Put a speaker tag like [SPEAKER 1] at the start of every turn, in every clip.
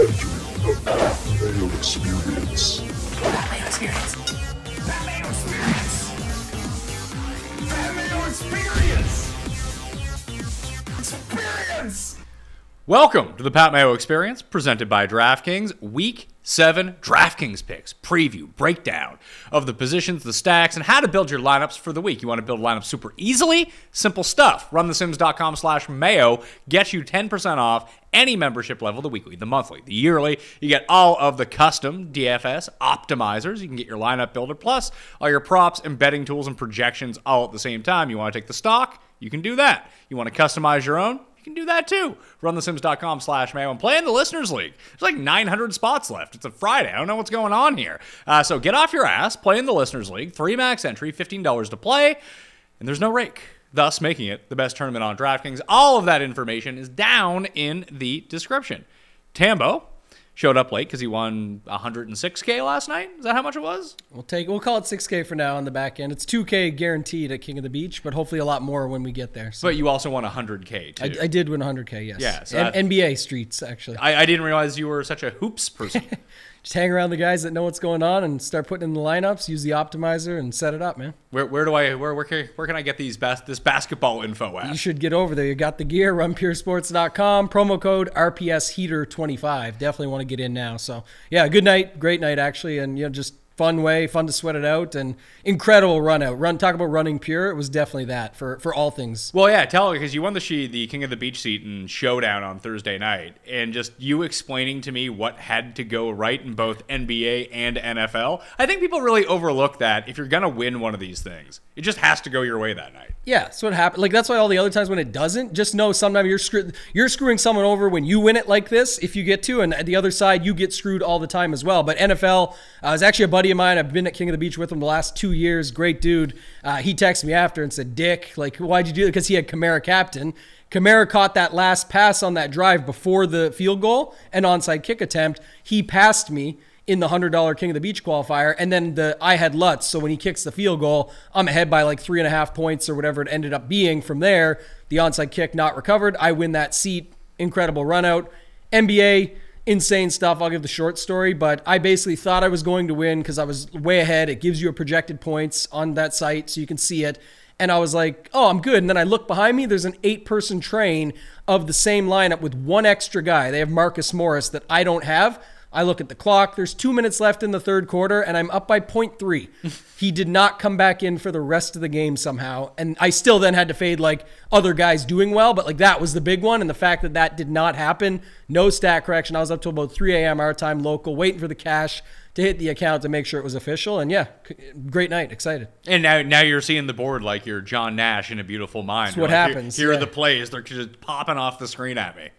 [SPEAKER 1] Entering the Mayo Experience.
[SPEAKER 2] That Mayo Experience. That Mayo Experience. That Mayo Experience. Experience.
[SPEAKER 3] Welcome to the Pat Mayo Experience, presented by DraftKings. Week 7 DraftKings Picks, preview, breakdown of the positions, the stacks, and how to build your lineups for the week. You want to build lineups super easily? Simple stuff. RunTheSims.com/Mayo gets you 10% off any membership level, the weekly, the monthly, the yearly. You get all of the custom DFS optimizers. You can get your lineup builder, plus all your props and betting tools and projections all at the same time. You want to take the stock? You can do that. You want to customize your own? You can do that too. RunTheSims.com/Mayo and play in the Listeners League. There's like 900 spots left. It's a Friday. I don't know what's going on here. So get off your ass, play in the Listeners League. 3 max entry, $15 to play, and there's no rake, thus making it the best tournament on DraftKings. All of that information is down in the description. Tambo showed up late because he won $106K last night. Is that how much it was?
[SPEAKER 4] We'll call it 6K for now on the back end. It's 2K guaranteed at King of the Beach, but hopefully a lot more when we get there. So.
[SPEAKER 3] But you also won 100K too.
[SPEAKER 4] I did win 100K, yes.
[SPEAKER 3] Yeah, so
[SPEAKER 4] NBA streets, actually.
[SPEAKER 3] I didn't realize you were such a hoops person.
[SPEAKER 4] Just hang around the guys that know what's going on and start putting in the lineups, use the optimizer, and set it up, man.
[SPEAKER 3] Where can I get this basketball info at?
[SPEAKER 4] You should get over there. You got the gear, runpuresports.com, promo code RPS Heater 25. Definitely want to get in now. So yeah, good night, great night actually, and just fun to sweat it out, and incredible run out. Talk about running pure. It was definitely that for all things.
[SPEAKER 3] Well, yeah, tell me, because you won the King of the Beach seat in Showdown on Thursday night, and just you explaining to me what had to go right in both NBA and NFL. I think people really overlook that if you're gonna win one of these things, it just has to go your way that night.
[SPEAKER 4] Yeah, that's what happened. Like, that's why all the other times when it doesn't, just know sometimes you're screwing someone over when you win it like this, if you get to, and the other side, you get screwed all the time as well. But NFL, is actually a buddy of mine. I've been at King of the Beach with him the last 2 years. Great dude. He texted me after and said, Dick, like, why'd you do it? Because he had Kamara captain. Kamara caught that last pass on that drive before the field goal and onside kick attempt. He passed me in the $100 King of the Beach qualifier, and then I had Lutz, so when he kicks the field goal, I'm ahead by like 3.5 points or whatever it ended up being. From there, the onside kick not recovered. I win that seat. Incredible run out. NBA, insane stuff. I'll give the short story, but I basically thought I was going to win because I was way ahead. It gives you a projected points on that site so you can see it. And I was like, oh, I'm good. And then I look behind me, there's an 8-person train of the same lineup with one extra guy. They have Marcus Morris that I don't have. I look at the clock. There's 2 minutes left in the third quarter, and I'm up by 0.3. He did not come back in for the rest of the game somehow. And I still then had to fade like other guys doing well, but like that was the big one. And the fact that that did not happen, no stat correction. I was up till about 3 a.m. our time local, waiting for the cash to hit the account to make sure it was official. And yeah, great night. Excited.
[SPEAKER 3] And now you're seeing the board like you're John Nash in A Beautiful Mind.
[SPEAKER 4] That's what happens.
[SPEAKER 3] Here are the plays. They're just popping off the screen at me.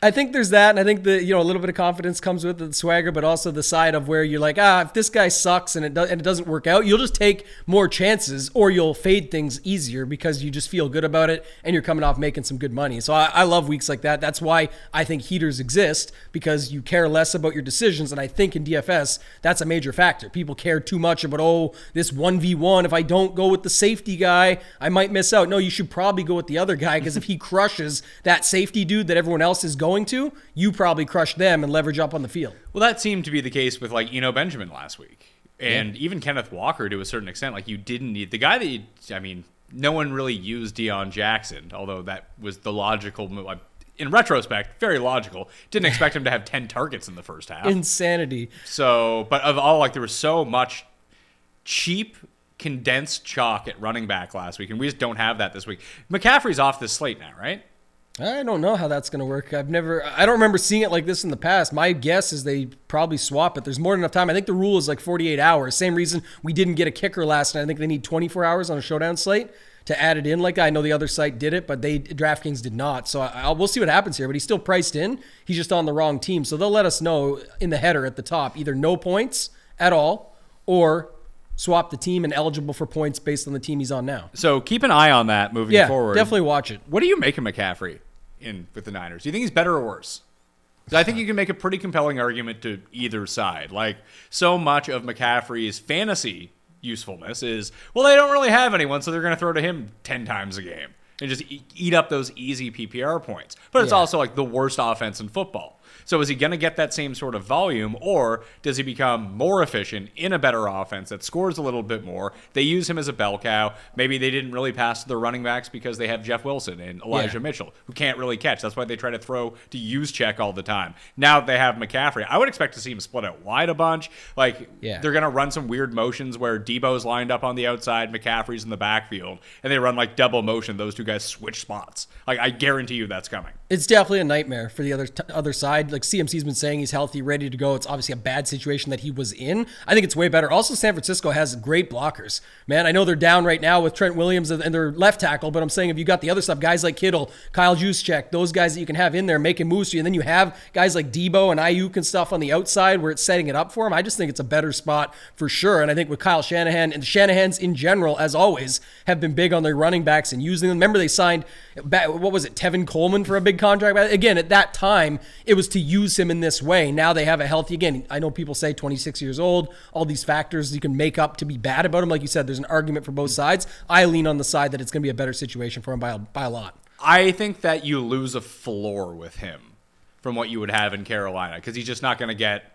[SPEAKER 4] I think there's that, and I think a little bit of confidence comes with the swagger, but also the side of where you're like, if this guy sucks and it doesn't work out, you'll just take more chances, or you'll fade things easier because you just feel good about it and you're coming off making some good money. So I love weeks like that. That's why I think heaters exist, because you care less about your decisions, and I think in DFS that's a major factor. People care too much about this 1v1. If I don't go with the safety guy, I might miss out. No, you should probably go with the other guy, because if he crushes that safety dude that everyone else is going to, you probably crush them and leverage up on the field.
[SPEAKER 3] Well, that seemed to be the case with like Eno Benjamin last week, and even Kenneth Walker to a certain extent. Like, you didn't need the guy that no one really used Deion Jackson, although that was the logical move. In retrospect, very logical. Didn't expect him to have 10 targets in the first half.
[SPEAKER 4] Insanity.
[SPEAKER 3] So, but of all, like, there was so much cheap condensed chalk at running back last week, and we just don't have that this week. McCaffrey's off this slate now, right?
[SPEAKER 4] I don't know how that's going to work. I don't remember seeing it like this in the past. My guess is they probably swap it. There's more than enough time. I think the rule is like 48 hours. Same reason we didn't get a kicker last night. I think they need 24 hours on a showdown slate to add it in like that. I know the other site did it, but DraftKings did not. So we'll see what happens here. But he's still priced in. He's just on the wrong team. So they'll let us know in the header at the top, either no points at all or swap the team and eligible for points based on the team he's on now.
[SPEAKER 3] So keep an eye on that moving forward.
[SPEAKER 4] Definitely watch it.
[SPEAKER 3] What do you make of McCaffrey with the Niners? Do you think he's better or worse? I think you can make a pretty compelling argument to either side. Like, so much of McCaffrey's fantasy usefulness is, well, they don't really have anyone, so they're going to throw to him 10 times a game and just eat up those easy PPR points. But it's also like the worst offense in football. So is he going to get that same sort of volume, or does he become more efficient in a better offense that scores a little bit more? They use him as a bell cow. Maybe they didn't really pass to their running backs because they have Jeff Wilson and Elijah Mitchell, who can't really catch. That's why they try to throw to use check all the time. Now they have McCaffrey. I would expect to see him split out wide a bunch. Like, they're going to run some weird motions where Debo's lined up on the outside, McCaffrey's in the backfield, and they run like double motion. Those two guys switch spots. Like, I guarantee you that's coming.
[SPEAKER 4] It's definitely a nightmare for the other side. Like, CMC's been saying he's healthy, ready to go. It's obviously a bad situation that he was in. I think it's way better. Also, San Francisco has great blockers. Man, I know they're down right now with Trent Williams and their left tackle, but I'm saying if you got the other stuff, guys like Kittle, Kyle Juszczyk, those guys that you can have in there making moves to you, and then you have guys like Debo and Ayuk and stuff on the outside where it's setting it up for him. I just think it's a better spot for sure. And I think with Kyle Shanahan, and the Shanahans in general, as always, have been big on their running backs and using them. Remember they signed, what was it, Tevin Coleman for a big contract? Again, at that time, it was to use him in this way. Now they have a healthy, again, I know people say 26 years old, all these factors you can make up to be bad about him. Like you said, there's an argument for both sides. I lean on the side that it's going to be a better situation for him by a lot.
[SPEAKER 3] I think that you lose a floor with him from what you would have in Carolina, because he's just not going to get...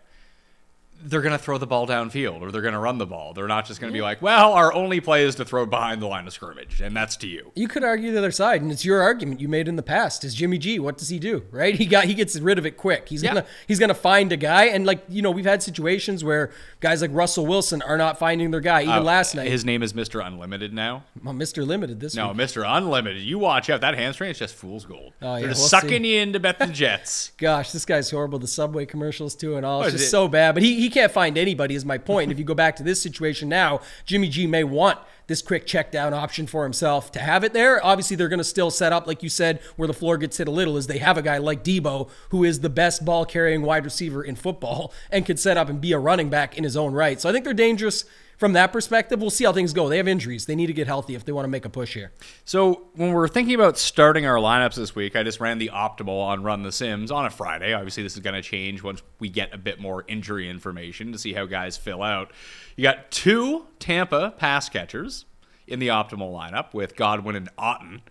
[SPEAKER 3] They're going to throw the ball downfield, or they're going to run the ball. They're not just going to be like, well, our only play is to throw behind the line of scrimmage, and that's to you.
[SPEAKER 4] You could argue the other side, and it's your argument you made in the past. Is Jimmy G, what does he do, right? He gets rid of it quick. He's gonna find a guy, and like, you know, we've had situations where guys like Russell Wilson are not finding their guy. Even last night.
[SPEAKER 3] His name is Mr. Unlimited now.
[SPEAKER 4] Well, Mr. Limited this week.
[SPEAKER 3] No, Mr. Unlimited. You watch out. That hamstring is just fool's gold.
[SPEAKER 4] Oh, yeah,
[SPEAKER 3] They're just sucking you in to bet the Jets.
[SPEAKER 4] Gosh, this guy's horrible. The Subway commercials too and all. It's just so bad. But he can't find anybody is my point. If you go back to this situation now, Jimmy G may want this quick check down option for himself to have it there. Obviously, they're going to still set up, like you said, where the floor gets hit a little, is they have a guy like Debo, who is the best ball-carrying wide receiver in football and could set up and be a running back in his own right. So I think they're dangerous from that perspective. We'll see how things go. They have injuries. They need to get healthy if they want to make a push here.
[SPEAKER 3] So when we're thinking about starting our lineups this week, I just ran the optimal on Run the Sims on a Friday. Obviously, this is going to change once we get a bit more injury information to see how guys fill out. You got 2 Tampa pass catchers in the optimal lineup with Godwin and Otten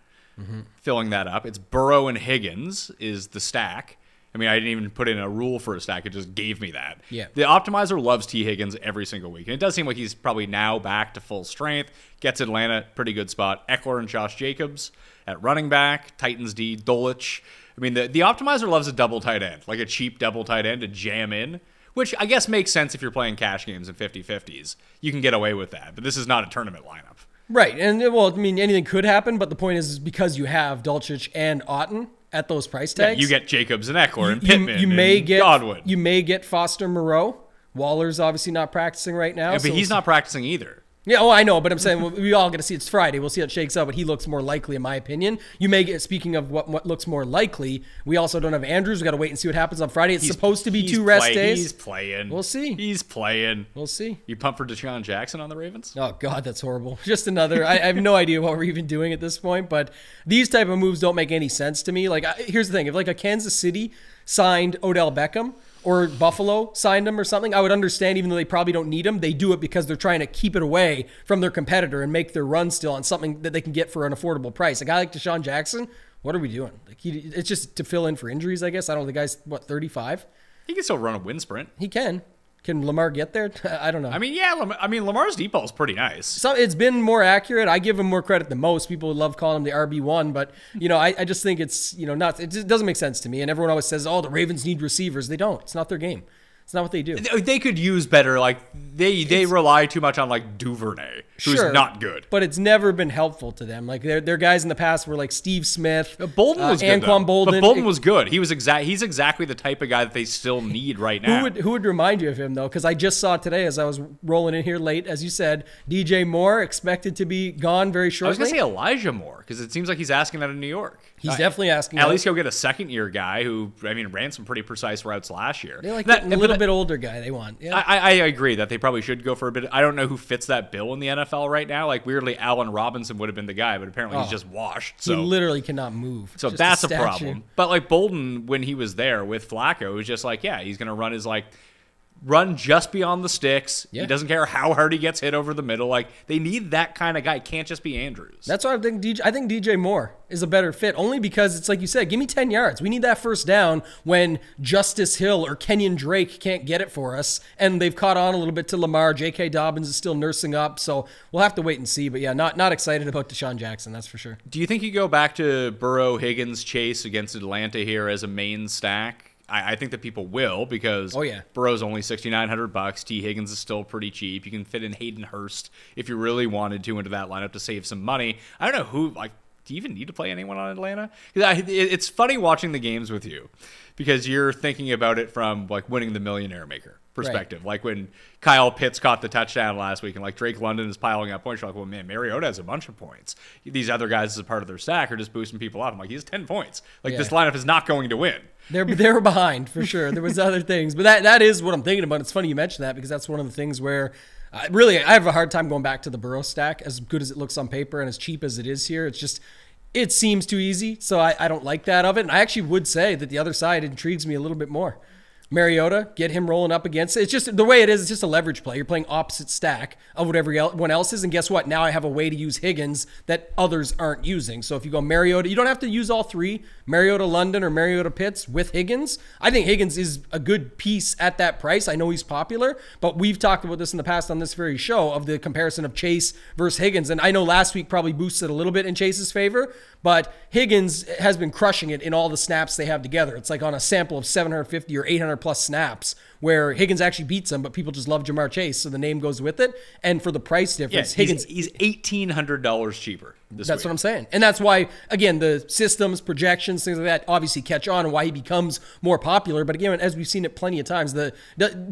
[SPEAKER 3] filling that up. It's Burrow and Higgins is the stack. I mean, I didn't even put in a rule for a stack. It just gave me that.
[SPEAKER 4] Yeah.
[SPEAKER 3] The optimizer loves T. Higgins every single week. And it does seem like he's probably now back to full strength. Gets Atlanta, pretty good spot. Eckler and Josh Jacobs at running back. Titans D, Dulcich. I mean, the optimizer loves a double tight end, like a cheap double tight end to jam in, which I guess makes sense if you're playing cash games and 50-50s. You can get away with that. But this is not a tournament lineup.
[SPEAKER 4] Right. And, well, I mean, anything could happen. But the point is because you have Dulcich and Otten at those price tags.
[SPEAKER 3] Yeah, you get Jacobs and Eckler and Pittman
[SPEAKER 4] you may
[SPEAKER 3] and
[SPEAKER 4] get
[SPEAKER 3] Godwin.
[SPEAKER 4] You may get Foster Moreau. Waller's obviously not practicing right now.
[SPEAKER 3] Yeah, but he's not practicing either.
[SPEAKER 4] Yeah, I know, but I'm saying we all got to see. It's Friday. We'll see how it shakes out, but he looks more likely, in my opinion. You may get, speaking of what looks more likely, we also don't have Andrews. We got to wait and see what happens on Friday. It's supposed to be 2 rest days.
[SPEAKER 3] He's playing.
[SPEAKER 4] We'll see.
[SPEAKER 3] He's playing.
[SPEAKER 4] We'll see.
[SPEAKER 3] You pumped for Deshaun Jackson on the Ravens?
[SPEAKER 4] Oh, God, that's horrible. Just another. I have no idea what we're even doing at this point, but these type of moves don't make any sense to me. Like, here's the thing. If, like, a Kansas City signed Odell Beckham, or Buffalo signed him or something, I would understand, even though they probably don't need him. They do it because they're trying to keep it away from their competitor and make their run still on something that they can get for an affordable price. A guy like Deshaun Jackson, what are we doing? Like it's just to fill in for injuries, I guess. I don't know. The guy's, 35?
[SPEAKER 3] He can still run a wind sprint.
[SPEAKER 4] He can. Can Lamar get there? I don't know.
[SPEAKER 3] I mean, yeah. Lamar's deep ball is pretty nice.
[SPEAKER 4] So it's been more accurate. I give him more credit than most. People love calling him the RB1, but I just think it's not. It just doesn't make sense to me. And everyone always says, "Oh, the Ravens need receivers." They don't. It's not their game. It's not what they do.
[SPEAKER 3] They could use better. Like they rely too much on like Duvernay, who's not good.
[SPEAKER 4] But it's never been helpful to them. Like their guys in the past were like Steve Smith,
[SPEAKER 3] Bolden was good.
[SPEAKER 4] Anquan Bolden.
[SPEAKER 3] But Bolden was good. He's exactly the type of guy that they still need right now.
[SPEAKER 4] Who would remind you of him though? Because I just saw today as I was rolling in here late, as you said, DJ Moore expected to be gone very shortly.
[SPEAKER 3] I was gonna say Elijah Moore because it seems like he's asking out of New York.
[SPEAKER 4] He's definitely asking.
[SPEAKER 3] At least go get a second-year guy who, ran some pretty precise routes last year.
[SPEAKER 4] They like a little bit older guy they want. Yeah.
[SPEAKER 3] I agree that they probably should go for a bit. I don't know who fits that bill in the NFL right now. Like, weirdly, Allen Robinson would have been the guy, but apparently he's just washed. So
[SPEAKER 4] he literally cannot move.
[SPEAKER 3] So that's a problem. But, like, Bolden, when he was there with Flacco, was just like, yeah, he's going to run his, like, run just beyond the sticks.
[SPEAKER 4] Yeah.
[SPEAKER 3] He doesn't care how hard he gets hit over the middle. Like, they need that kind of guy. It can't just be Andrews.
[SPEAKER 4] That's why I think DJ Moore is a better fit, only because it's like you said, give me 10 yards. We need that first down when Justice Hill or Kenyon Drake can't get it for us, and they've caught on a little bit to Lamar. J.K. Dobbins is still nursing up, so we'll have to wait and see. But yeah, not excited about Deshaun Jackson, that's for sure.
[SPEAKER 3] Do you think you go back to Burrow, Higgins, Chase against Atlanta here as a main stack? I think that people will, because Burrow's only $6,900. T. Higgins is still pretty cheap. You can fit in Hayden Hurst if you really wanted to into that lineup to save some money. I don't know who, like, do you even need to play anyone on Atlanta? It's funny watching the games with you because you're thinking about it from, like, winning the Millionaire Maker perspective. Right. Like when Kyle Pitts caught the touchdown last week and like Drake London is piling up points. You're like, well, man, Mariota has a bunch of points. These other guys as a part of their stack are just boosting people up. I'm like, he has 10 points. Like this lineup is not going to win.
[SPEAKER 4] They were behind for sure. There was other things, but that is what I'm thinking about. It's funny you mentioned that because that's one of the things where really I have a hard time going back to the Burrow stack as good as it looks on paper and as cheap as it is here. It's just, it seems too easy. So I don't like that of it. And I actually would say that the other side intrigues me a little bit more. Mariota, get him rolling up against it. It's just the way it is. It's just a leverage play. You're playing opposite stack of what everyone else is. And guess what? Now I have a way to use Higgins that others aren't using. So if you go Mariota, you don't have to use all three, Mariota London or Mariota Pitts with Higgins. I think Higgins is a good piece at that price. I know he's popular, but we've talked about this in the past on this very show of the comparison of Chase versus Higgins. And I know last week probably boosted a little bit in Chase's favor, but Higgins has been crushing it in all the snaps they have together. It's like on a sample of 750 or 800 plus snaps where Higgins actually beats him, but people just love Jamar Chase, so the name goes with it. And for the price difference, Higgins...
[SPEAKER 3] He's $1,800 cheaper this
[SPEAKER 4] That's
[SPEAKER 3] week.
[SPEAKER 4] what I'm saying. And that's why, again, the systems, projections, things like that obviously catch on and why he becomes more popular. But again, as we've seen it plenty of times,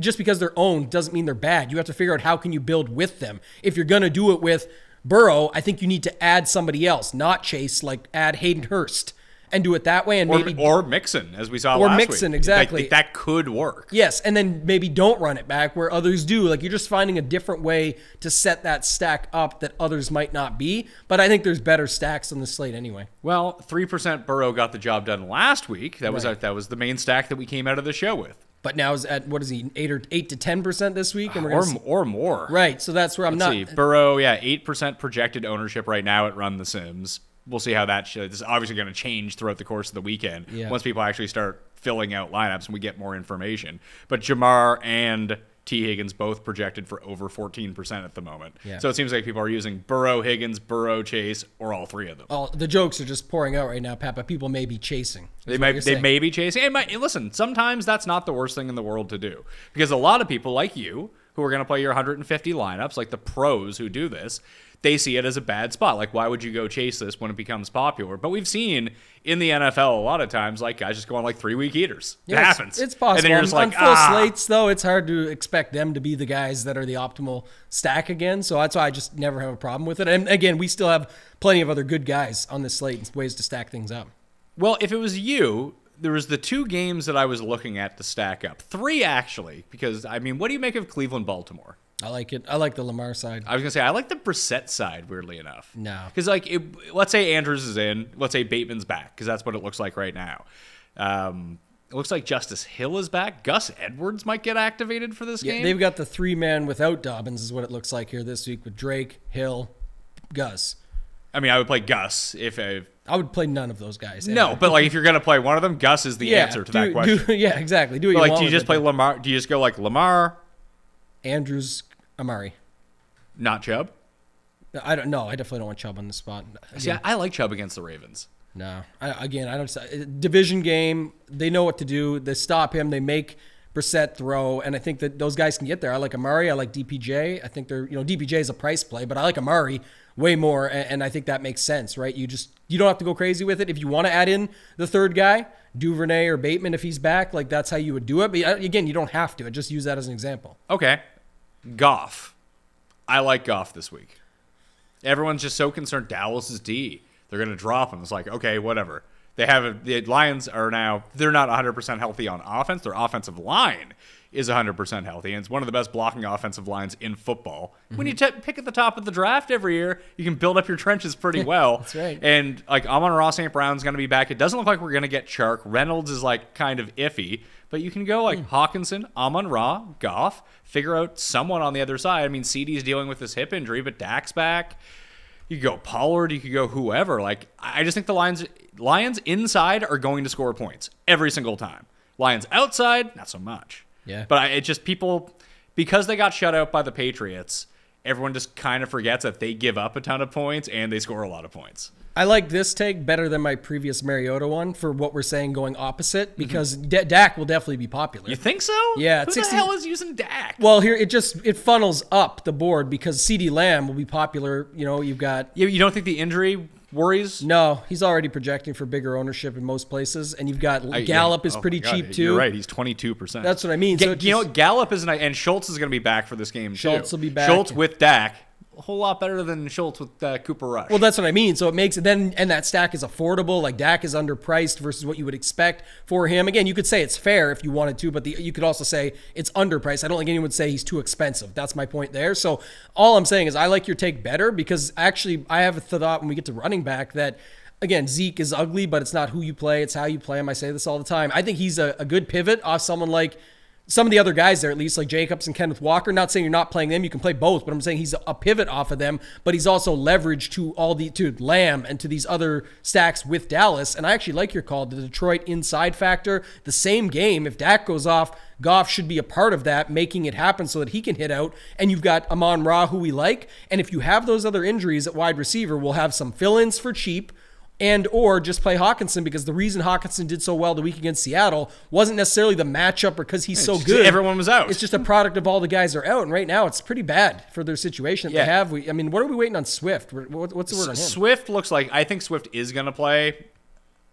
[SPEAKER 4] just because they're owned doesn't mean they're bad. You have to figure out how can you build with them. If you're going to do it with Burrow, I think you need to add somebody else, not Chase, like add Hayden Hurst and do it that way. And
[SPEAKER 3] or Mixon, as we saw last week.
[SPEAKER 4] Or Mixon, exactly.
[SPEAKER 3] That could work.
[SPEAKER 4] Yes, and then maybe don't run it back where others do. Like you're just finding a different way to set that stack up that others might not be. But I think there's better stacks on the slate anyway.
[SPEAKER 3] Well, 3% Burrow got the job done last week. That was the main stack that we came out of the show with.
[SPEAKER 4] But now is at, what is he, 8 to 10% this week? And we're
[SPEAKER 3] or more.
[SPEAKER 4] Right, so that's where
[SPEAKER 3] Let's see. Burrow, 8% projected ownership right now at Run the Sims. We'll see how that this is obviously going to change throughout the course of the weekend once people actually start filling out lineups and we get more information. But Jamar and T. Higgins both projected for over 14% at the moment. Yeah. So it seems like people are using Burrow, Higgins, Burrow, Chase, or all three of them.
[SPEAKER 4] The jokes are just pouring out right now, Pat, but people may be chasing.
[SPEAKER 3] They may be chasing. And listen, sometimes that's not the worst thing in the world to do. Because a lot of people like you who are going to play your 150 lineups, like the pros who do this, they see it as a bad spot. Like, why would you go chase this when it becomes popular? But we've seen in the NFL a lot of times, like, guys just go on like 3-week heaters. It happens.
[SPEAKER 4] It's possible.
[SPEAKER 3] And then you're just
[SPEAKER 4] on full slates, though, it's hard to expect them to be the guys that are the optimal stack again. So that's why I just never have a problem with it. And again, we still have plenty of other good guys on this slate and ways to stack things up.
[SPEAKER 3] Well, if it was you, there was the 2 games that I was looking at to stack up. 3, actually, because, I mean, what do you make of Cleveland-Baltimore?
[SPEAKER 4] I like it. I like the Lamar side.
[SPEAKER 3] I was going to say, I like the Brissett side, weirdly enough.
[SPEAKER 4] No.
[SPEAKER 3] Because, like, let's say Andrews is in. Let's say Bateman's back, because that's what it looks like right now. It looks like Justice Hill is back. Gus Edwards might get activated for this game.
[SPEAKER 4] They've got the 3-man without Dobbins is what it looks like here this week with Drake, Hill, Gus.
[SPEAKER 3] I mean, I would play Gus if
[SPEAKER 4] I would play none of those guys.
[SPEAKER 3] No, but like if you're gonna play one of them, Gus is the answer to that question.
[SPEAKER 4] Yeah, exactly. Do what
[SPEAKER 3] do you just play Lamar? Do you just go like Lamar,
[SPEAKER 4] Andrews, Amari,
[SPEAKER 3] not Chubb?
[SPEAKER 4] I don't know. I definitely don't want Chubb on the spot.
[SPEAKER 3] See, I like Chubb against the Ravens.
[SPEAKER 4] No, I don't. Division game. They know what to do. They stop him. They make Brissett throw, and I think that those guys can get there. I like Amari. I like DPJ. I think DPJ is a price play, but I like Amari way more, and I think that makes sense, right? You don't have to go crazy with it. If you want to add in the third guy, Duvernay or Bateman, if he's back, like that's how you would do it. But again, you don't have to. Just use that as an example.
[SPEAKER 3] Okay, Goff. I like Goff this week. Everyone's just so concerned. Dallas is D. They're going to drop him. It's like, okay, whatever. The Lions are now, they're not 100% healthy on offense. Their offensive line is 100% healthy, and it's one of the best blocking offensive lines in football. Mm-hmm. When you pick at the top of the draft every year, you can build up your trenches pretty well.
[SPEAKER 4] That's right.
[SPEAKER 3] And like Amon-Ra St. Brown's going to be back. It doesn't look like we're going to get Chark. Reynolds is like kind of iffy, But you can go like Hawkinson, Amon-Ra, Goff, figure out someone on the other side. I mean, CD's dealing with this hip injury, but Dak's back. You could go Pollard, you could go whoever. Like, I just think the Lions inside are going to score points every single time. Lions outside, not so much.
[SPEAKER 4] Yeah.
[SPEAKER 3] But it just people, because they got shut out by the Patriots, everyone just kind of forgets that they give up a ton of points and they score a lot of points.
[SPEAKER 4] I like this take better than my previous Mariota one for what we're saying going opposite, because Dak will definitely be popular.
[SPEAKER 3] You think so?
[SPEAKER 4] Yeah.
[SPEAKER 3] Who the hell is using Dak?
[SPEAKER 4] Well, here it funnels up the board because CeeDee Lamb will be popular. You know, you've got...
[SPEAKER 3] You don't think the injury worries?
[SPEAKER 4] No, he's already projecting for bigger ownership in most places, and you've got Gallup is pretty cheap too.
[SPEAKER 3] You're right, he's 22%.
[SPEAKER 4] That's what I mean. So
[SPEAKER 3] you know what? Gallup is and Schultz is going to be back for this game too.
[SPEAKER 4] Schultz will be back.
[SPEAKER 3] Schultz with Dak. A whole lot better than Schultz with Cooper Rush.
[SPEAKER 4] Well, that's what I mean. So it makes it then, and that stack is affordable. Like Dak is underpriced versus what you would expect for him. Again, you could say it's fair if you wanted to, but you could also say it's underpriced. I don't think anyone would say he's too expensive. That's my point there. So all I'm saying is I like your take better because actually I have a thought when we get to running back that, again, Zeke is ugly, but it's not who you play. It's how you play him. I say this all the time. I think he's a good pivot off someone like some of the other guys there, at least like Jacobs and Kenneth Walker. Not saying you're not playing them. You can play both, but I'm saying he's a pivot off of them, but he's also leveraged to Lamb and to these other stacks with Dallas. And I actually like your call, the Detroit inside factor. The same game, if Dak goes off, Goff should be a part of that, making it happen so that he can hit out. And you've got Amon-Ra, who we like. And if you have those other injuries at wide receiver, we'll have some fill-ins for cheap. And or just play Hawkinson, because the reason Hawkinson did so well the week against Seattle wasn't necessarily the matchup or because he's so good.
[SPEAKER 3] Everyone was out.
[SPEAKER 4] It's just a product of all the guys are out. And right now it's pretty bad for their situation that they have. I mean, what are we waiting on Swift? What's the word on him?
[SPEAKER 3] Swift looks like, I think Swift is going to play.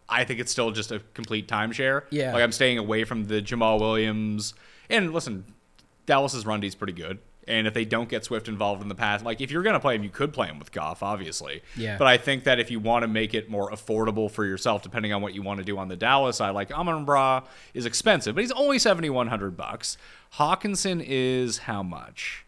[SPEAKER 3] I think it's still just a complete timeshare.
[SPEAKER 4] Yeah.
[SPEAKER 3] Like I'm staying away from the Jamal Williams. And listen, Dallas's run D is pretty good. And if they don't get Swift involved in the pass, like if you're going to play him, you could play him with Goff, obviously.
[SPEAKER 4] Yeah.
[SPEAKER 3] But I think that if you want to make it more affordable for yourself, depending on what you want to do on the Dallas side, like Amon-Ra is expensive, but he's only $7,100. Hawkinson is how much?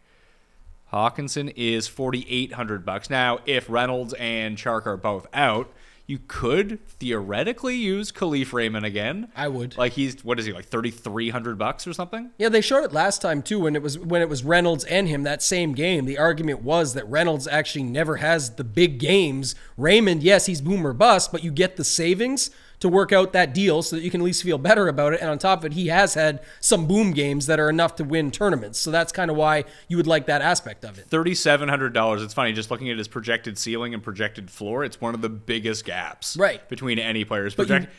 [SPEAKER 3] Hawkinson is $4,800. Now, if Reynolds and Chark are both out, you could theoretically use Khalif Raymond again.
[SPEAKER 4] I would.
[SPEAKER 3] Like what is he, like $3,300 or something?
[SPEAKER 4] Yeah, they showed it last time too when it was Reynolds and him that same game. The argument was that Reynolds actually never has the big games. Raymond, yes, he's boom or bust, but you get the savings to work out that deal so that you can at least feel better about it. And on top of it, he has had some boom games that are enough to win tournaments. So that's kind of why you would like that aspect of it.
[SPEAKER 3] $3,700. It's funny, just looking at his projected ceiling and projected floor, it's one of the biggest gaps between any players.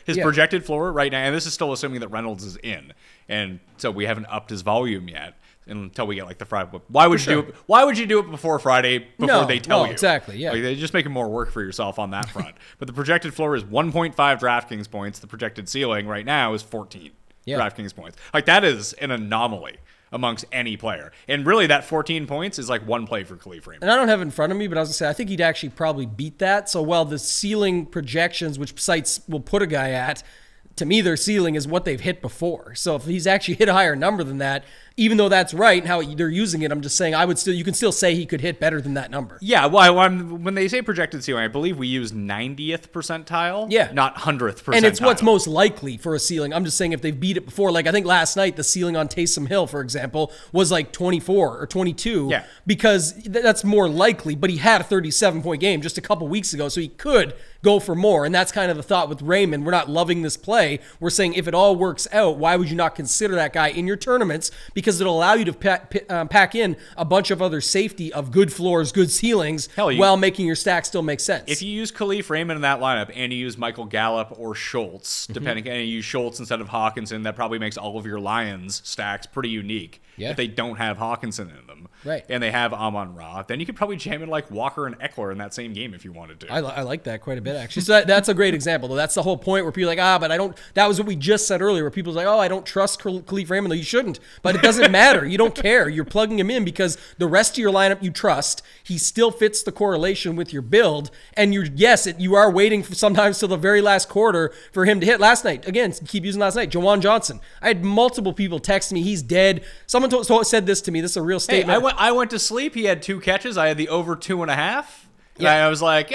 [SPEAKER 3] His projected floor right now, and this is still assuming that Reynolds is in, and so we haven't upped his volume yet until we get like the Friday. Why would you do it? Why would you do it before Friday? Before they tell you
[SPEAKER 4] exactly? Yeah,
[SPEAKER 3] like, they just making more work for yourself on that front. But the projected floor is 1.5 DraftKings points. The projected ceiling right now is 14 DraftKings points. Like that is an anomaly amongst any player. And really that 14 points is like one play for Khalif Raymond.
[SPEAKER 4] And I don't have it in front of me, but I was going to say, I think he'd actually probably beat that. So while the ceiling projections, which sites will put a guy at, to me, their ceiling is what they've hit before. So if he's actually hit a higher number than that, even though that's right and how they're using it, I'm just saying you can still say he could hit better than that number.
[SPEAKER 3] Yeah, well, when they say projected ceiling, I believe we use 90th percentile, not 100th percentile.
[SPEAKER 4] And it's what's most likely for a ceiling. I'm just saying if they've beat it before, like I think last night the ceiling on Taysom Hill, for example, was like 24 or 22 because that's more likely, but he had a 37-point game just a couple weeks ago, so he could go for more. And that's kind of the thought with Raymond. We're not loving this play. We're saying if it all works out, why would you not consider that guy in your tournaments? Because it'll allow you to pack in a bunch of other safety of good floors, good ceilings, while making your stack still make sense.
[SPEAKER 3] If you use Khalif Raymond in that lineup and you use Michael Gallup or Schultz, depending, and you use Schultz instead of Hawkinson, that probably makes all of your Lions stacks pretty unique. If they don't have Hawkinson in them, and they have Amon-Ra, then you could probably jam in like Walker and Eckler in that same game if you wanted to.
[SPEAKER 4] I like that quite a bit, actually. So that's a great example, though. That's the whole point where people are like, but I don't. That was what we just said earlier, where people's like, I don't trust Khalif Raymond. Though you shouldn't, but it doesn't matter. You don't care. You're plugging him in because the rest of your lineup you trust. He still fits the correlation with your build, and you are waiting for sometimes till the very last quarter for him to hit. Last night, again, keep using last night, Jawan Johnson. I had multiple people text me, he's dead. Someone said this to me. This is a real statement.
[SPEAKER 3] Hey, I went to sleep. He had 2 catches. I had the over 2.5. And I was like,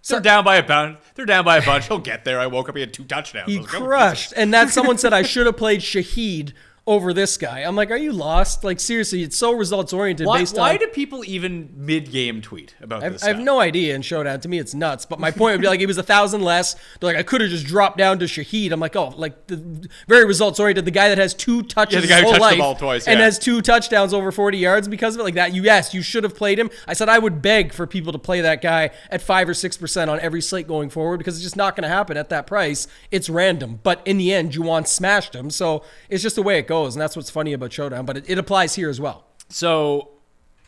[SPEAKER 3] They're down by a bunch. He'll get there. I woke up, he had 2 touchdowns.
[SPEAKER 4] He crushed. And that someone said I should have played Shaheed over this guy. I'm like, are you lost? Like, seriously, it's so results-oriented based on...
[SPEAKER 3] Why do people even mid-game tweet about this
[SPEAKER 4] I have no idea in Showdown. To me, it's nuts. But my point would be, like, it was 1,000 less. They're like, I could have just dropped down to Shaheed. I'm like, oh, like, the very results-oriented. The guy that has 2 touches his whole life
[SPEAKER 3] the ball twice,
[SPEAKER 4] and has 2 touchdowns over 40 yards because of it. Like that, yes, you should have played him. I said I would beg for people to play that guy at 5 or 6% on every slate going forward because it's just not going to happen at that price. It's random. But in the end, Juwan smashed him. So it's just the way it goes. And that's what's funny about Showdown, but it applies here as well.
[SPEAKER 3] So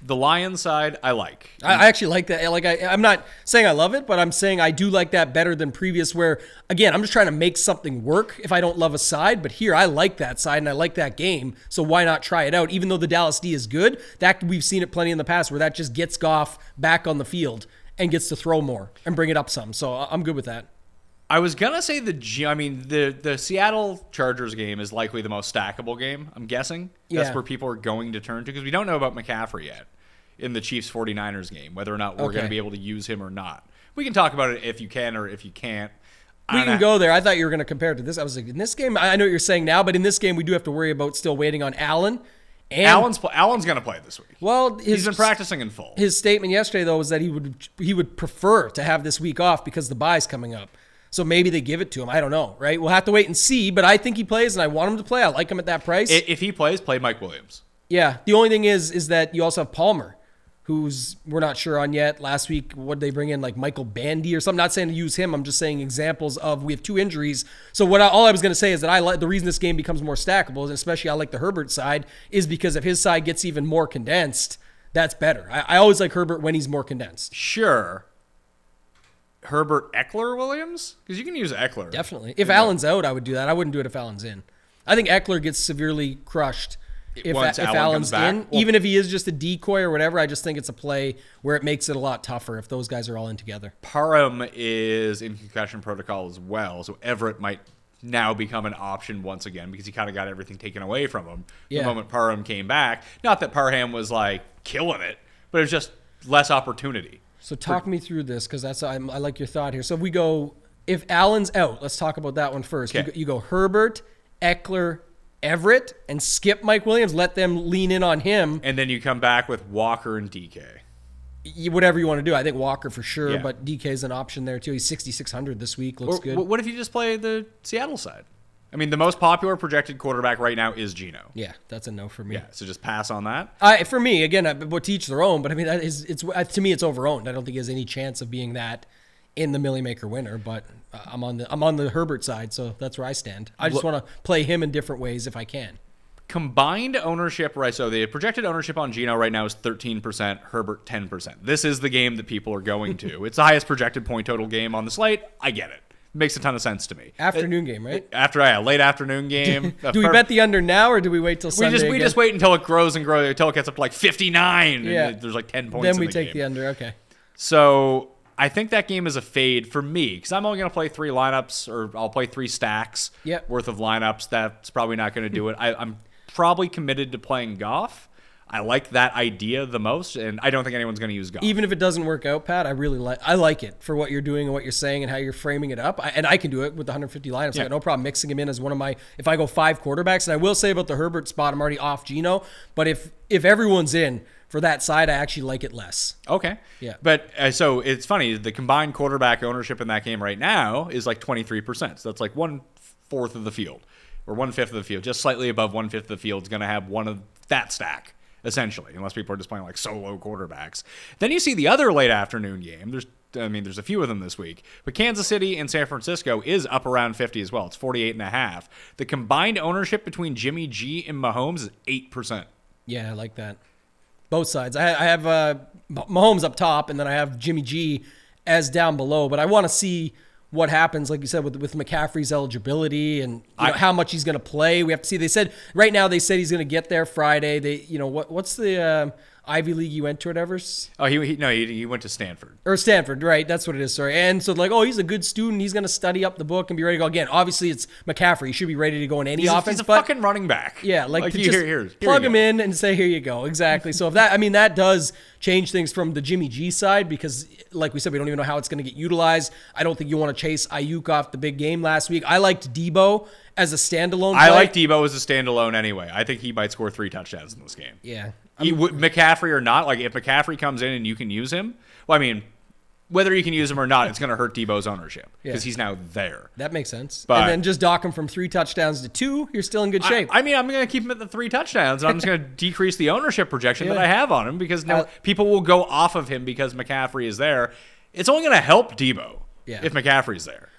[SPEAKER 3] the Lions side, I like.
[SPEAKER 4] I actually like that. Like I'm not saying I love it, but I'm saying I do like that better than previous where, again, I'm just trying to make something work if I don't love a side. But here, I like that side and I like that game. So why not try it out? Even though the Dallas D is good, that we've seen it plenty in the past where that just gets Goff back on the field and gets to throw more and bring it up some. So I'm good with that.
[SPEAKER 3] I was gonna say the Seattle Chargers game is likely the most stackable game, I'm guessing. That's where people are going to turn to because we don't know about McCaffrey yet in the Chiefs 49ers game, whether or not we're going to be able to use him or not. We can talk about it if you can or if you can't.
[SPEAKER 4] We can go there. I thought you were going to compare it to this. I was like, in this game, I know what you're saying now, but in this game, we do have to worry about still waiting on Allen. And
[SPEAKER 3] Allen's going to play this week.
[SPEAKER 4] Well,
[SPEAKER 3] he's been practicing in full.
[SPEAKER 4] His statement yesterday, though, was that he would prefer to have this week off because the bye's coming up. So maybe they give it to him. I don't know, right? We'll have to wait and see, but I think he plays, and I want him to play. I like him at that price.
[SPEAKER 3] If he plays, play Mike Williams.
[SPEAKER 4] Yeah. The only thing is that you also have Palmer, who's we're not sure on yet. Last week, what did they bring in, like Michael Bandy or something? Not saying to use him. I'm just saying examples of we have 2 injuries. So all I was going to say is that I like the reason this game becomes more stackable, and especially I like the Herbert side, is because if his side gets even more condensed, that's better. I always like Herbert when he's more condensed.
[SPEAKER 3] Sure. Herbert, Eckler, Williams? Because you can use Eckler.
[SPEAKER 4] Definitely. If Allen's out, I would do that. I wouldn't do it if Allen's in. I think Eckler gets severely crushed if Allen's in. Well, even if he is just a decoy or whatever, I just think it's a play where it makes it a lot tougher if those guys are all in together.
[SPEAKER 3] Parham is in concussion protocol as well, so Everett might now become an option once again because he kind of got everything taken away from him the moment Parham came back. Not that Parham was like killing it, but it was just less opportunity.
[SPEAKER 4] So talk me through this because I like your thought here. So if we go, if Allen's out, let's talk about that one first.
[SPEAKER 3] Okay.
[SPEAKER 4] You go Herbert, Eckler, Everett, and skip Mike Williams. Let them lean in on him.
[SPEAKER 3] And then you come back with Walker and DK.
[SPEAKER 4] Whatever you want to do. I think Walker for sure, but DK is an option there too. He's 6,600 this week. Looks good.
[SPEAKER 3] What if you just play the Seattle side? I mean, the most popular projected quarterback right now is Geno.
[SPEAKER 4] Yeah, that's a no for me.
[SPEAKER 3] Yeah, so just pass on that.
[SPEAKER 4] For me, again, we'll teach their own, but I mean, to me, it's overowned. I don't think he has any chance of being that in the Millie Maker winner. But I'm on the Herbert side, so that's where I stand. I just want to play him in different ways if I can.
[SPEAKER 3] Combined ownership, right? So the projected ownership on Geno right now is 13%, Herbert 10%. This is the game that people are going to. It's the highest projected point total game on the slate. I get it. Makes a ton of sense to me.
[SPEAKER 4] Afternoon game, right?
[SPEAKER 3] Late afternoon game.
[SPEAKER 4] Do we bet the under now, or do we wait till Sunday?
[SPEAKER 3] We just wait until it grows and grows until it gets up to like 59.
[SPEAKER 4] Yeah.
[SPEAKER 3] And there's like 10 points.
[SPEAKER 4] Then we
[SPEAKER 3] in the
[SPEAKER 4] take
[SPEAKER 3] game.
[SPEAKER 4] the under. Okay.
[SPEAKER 3] So I think that game is a fade for me because I'm only going to play 3 lineups, or I'll play 3 stacks worth of lineups. That's probably not going to do it. I'm probably committed to playing Goff. I like that idea the most, and I don't think anyone's going to use Goff. Even
[SPEAKER 4] if it doesn't work out, Pat, I like it for what you're doing and what you're saying and how you're framing it up. And I can do it with the 150 lineups. I got no problem mixing him in as one of my, if I go 5 quarterbacks. And I will say about the Herbert spot, I'm already off Geno. But if everyone's in for that side, I actually like it less.
[SPEAKER 3] Okay.
[SPEAKER 4] Yeah.
[SPEAKER 3] But so it's funny, the combined quarterback ownership in that game right now is like 23%. So that's like 1/4 of the field, or 1/5 of the field. Just slightly above 1/5 of the field is going to have one of that stack. Essentially, unless people are just playing like solo quarterbacks. Then you see the other late afternoon game. There's a few of them this week. But Kansas City and San Francisco is up around 50 as well. It's 48.5. The combined ownership between Jimmy G and Mahomes is 8%.
[SPEAKER 4] Yeah, I like that. Both sides. I have Mahomes up top, and then I have Jimmy G as down below. But I want to see what happens, like you said, with McCaffrey's eligibility and how much he's going to play. We have to see. They said right now he's going to get there Friday. What's the Ivy League he went to, whatever.
[SPEAKER 3] Oh, he went to Stanford.
[SPEAKER 4] Or Stanford, right? That's what it is. Sorry. And so like, oh, he's a good student. He's going to study up the book and be ready to go. Again, obviously it's McCaffrey. He should be ready to go in any offense.
[SPEAKER 3] He's a fucking running back.
[SPEAKER 4] Yeah, like to
[SPEAKER 3] here
[SPEAKER 4] plug him in and say, here you go. Exactly. So if that does change things from the Jimmy G side, because like we said, we don't even know how it's going to get utilized. I don't think you want to chase Ayuk off the big game last week. I liked Debo as a standalone play.
[SPEAKER 3] I like Debo as a standalone anyway. I think he might score 3 touchdowns in this game.
[SPEAKER 4] Yeah.
[SPEAKER 3] McCaffrey or not, like if McCaffrey comes in and you can use him, well, I mean, whether you can use him or not, it's going to hurt Debo's ownership because he's now there.
[SPEAKER 4] That makes sense.
[SPEAKER 3] But,
[SPEAKER 4] and then just dock him from 3 touchdowns to 2, you're still in good shape.
[SPEAKER 3] I mean, I'm going to keep him at the 3 touchdowns, and I'm just going to decrease the ownership projection that I have on him because now people will go off of him because McCaffrey is there. It's only going to help Debo if McCaffrey's there.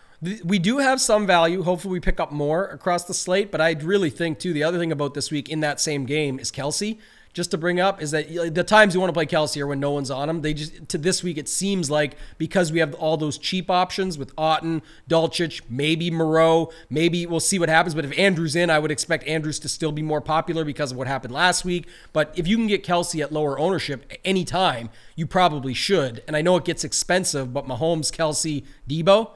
[SPEAKER 4] We do have some value. Hopefully we pick up more across the slate, but I really think, too, the other thing about this week in that same game is Kelsey. Just to bring up is that the times you want to play Kelsey are when no one's on him. To this week, it seems like because we have all those cheap options with Otten, Dulcich, maybe Moreau, maybe we'll see what happens. But if Andrews in, I would expect Andrews to still be more popular because of what happened last week. But if you can get Kelsey at lower ownership any time, you probably should. And I know it gets expensive, but Mahomes, Kelsey, Debo,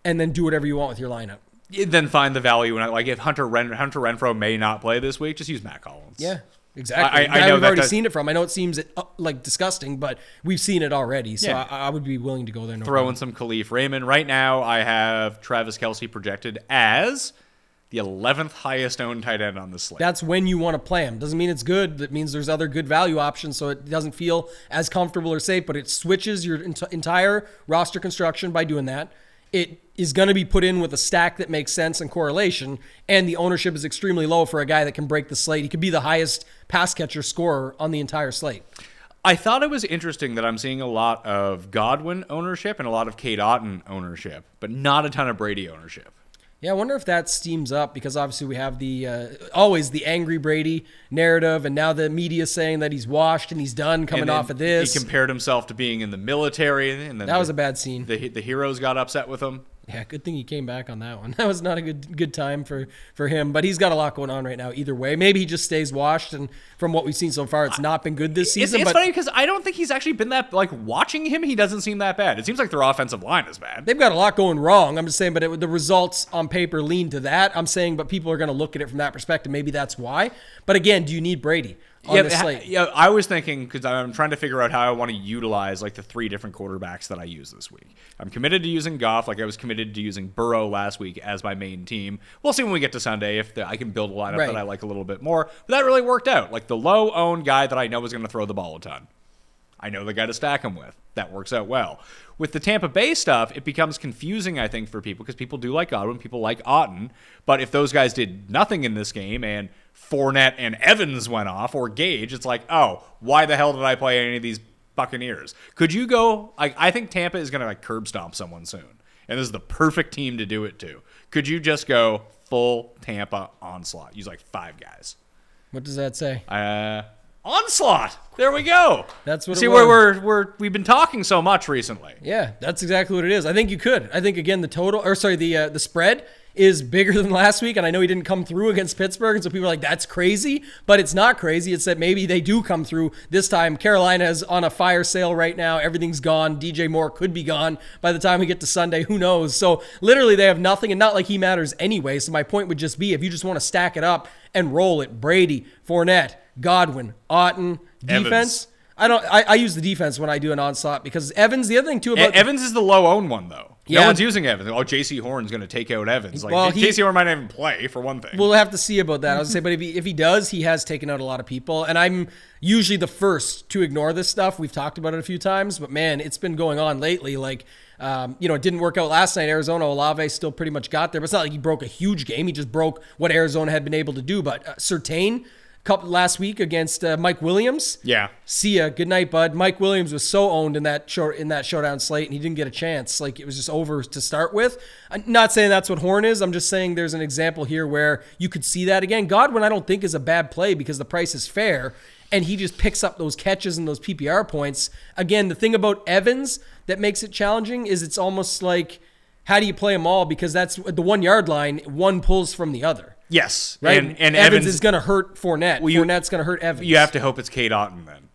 [SPEAKER 4] and then do whatever you want with your lineup.
[SPEAKER 3] Then find the value in it. Like if Hunter Renfrow may not play this week, just use Matt Collins.
[SPEAKER 4] Yeah. Exactly. I know we've already seen it from. I know it seems like disgusting, but we've seen it already. So I would be willing to go there.
[SPEAKER 3] Throw in some Khalif Raymond. Right now, I have Travis Kelce projected as the 11th highest owned tight end on the slate.
[SPEAKER 4] That's when you want to play him. Doesn't mean it's good. That means there's other good value options, so it doesn't feel as comfortable or safe, but it switches your entire roster construction by doing that. It is going to be put in with a stack that makes sense and correlation, and the ownership is extremely low for a guy that can break the slate. He could be the highest pass catcher scorer on the entire slate.
[SPEAKER 3] I thought it was interesting that I'm seeing a lot of Godwin ownership and a lot of Cade Otton ownership, but not a ton of Brady ownership.
[SPEAKER 4] Yeah, I wonder if that steams up because obviously we have the always the angry Brady narrative, and now the media saying that he's washed and he's done coming off of this.
[SPEAKER 3] He compared himself to being in the military, and then
[SPEAKER 4] that was a bad scene.
[SPEAKER 3] The heroes got upset with him.
[SPEAKER 4] Yeah, good thing he came back on that one. That was not a good time for him, but he's got a lot going on right now either way. Maybe he just stays washed, and from what we've seen so far, it's not been good this season.
[SPEAKER 3] It's funny because I don't think he's actually been that, like, watching him, he doesn't seem that bad. It seems like their offensive line is bad.
[SPEAKER 4] They've got a lot going wrong. I'm just saying, but the results on paper lean to that. I'm saying, but people are going to look at it from that perspective. Maybe that's why. But again, do you need Brady?
[SPEAKER 3] Yeah, I was thinking, because I'm trying to figure out how I want to utilize like the 3 different quarterbacks that I use this week. I'm committed to using Goff, like I was committed to using Burrow last week as my main team. We'll see when we get to Sunday if I can build a lineup that I like a little bit more. But that really worked out. Like the low-owned guy that I know is going to throw the ball a ton. I know the guy to stack him with. That works out well. With the Tampa Bay stuff, it becomes confusing, I think, for people because people do like Godwin, people like Otten. But if those guys did nothing in this game and Fournette and Evans went off, or Gage, it's like, oh, why the hell did I play any of these Buccaneers? Could you go, I think Tampa is going to like curb stomp someone soon. And this is the perfect team to do it to. Could you just go full Tampa onslaught? Use like 5 guys.
[SPEAKER 4] What does that say?
[SPEAKER 3] Onslaught. There we go.
[SPEAKER 4] That's what.
[SPEAKER 3] See, we've been talking so much recently.
[SPEAKER 4] Yeah, that's exactly what it is. I think you could. I think again the spread is bigger than last week, and I know he didn't come through against Pittsburgh, and so people are like, that's crazy, but it's not crazy. It's that maybe they do come through this time. Carolina is on a fire sale right now. Everything's gone. DJ Moore could be gone by the time we get to Sunday. Who knows? So literally they have nothing, and not like he matters anyway. So my point would just be, if you just want to stack it up and roll it, Brady, Fournette, Godwin, Otten, defense.
[SPEAKER 3] Evans.
[SPEAKER 4] I use the defense when I do an onslaught because Evans, the other thing too about
[SPEAKER 3] Evans is the low-owned one though. Yeah. No one's using Evans. Oh, J.C. Horn's going to take out Evans. Like, J.C. Horn might not even play, for one thing.
[SPEAKER 4] We'll have to see about that. I was going to say, but if he does, he has taken out a lot of people. And I'm usually the first to ignore this stuff. We've talked about it a few times. But, man, it's been going on lately. Like, it didn't work out last night. Arizona, Olave still pretty much got there. But it's not like he broke a huge game. He just broke what Arizona had been able to do. But Surtain last week against Mike Williams.
[SPEAKER 3] Yeah.
[SPEAKER 4] See ya. Good night, bud. Mike Williams was so owned in that showdown slate, and he didn't get a chance. Like, it was just over to start with. I'm not saying that's what Horn is. I'm just saying there's an example here where you could see that again. Godwin, I don't think, is a bad play because the price is fair, and he just picks up those catches and those PPR points. Again, the thing about Evans that makes it challenging is it's almost like, how do you play them all? Because that's the 1 yard line, one pulls from the other.
[SPEAKER 3] Yes.
[SPEAKER 4] Right? And Evans is going to hurt Fournette. Fournette's going to hurt Evans.
[SPEAKER 3] You have to hope it's Cade Otton then.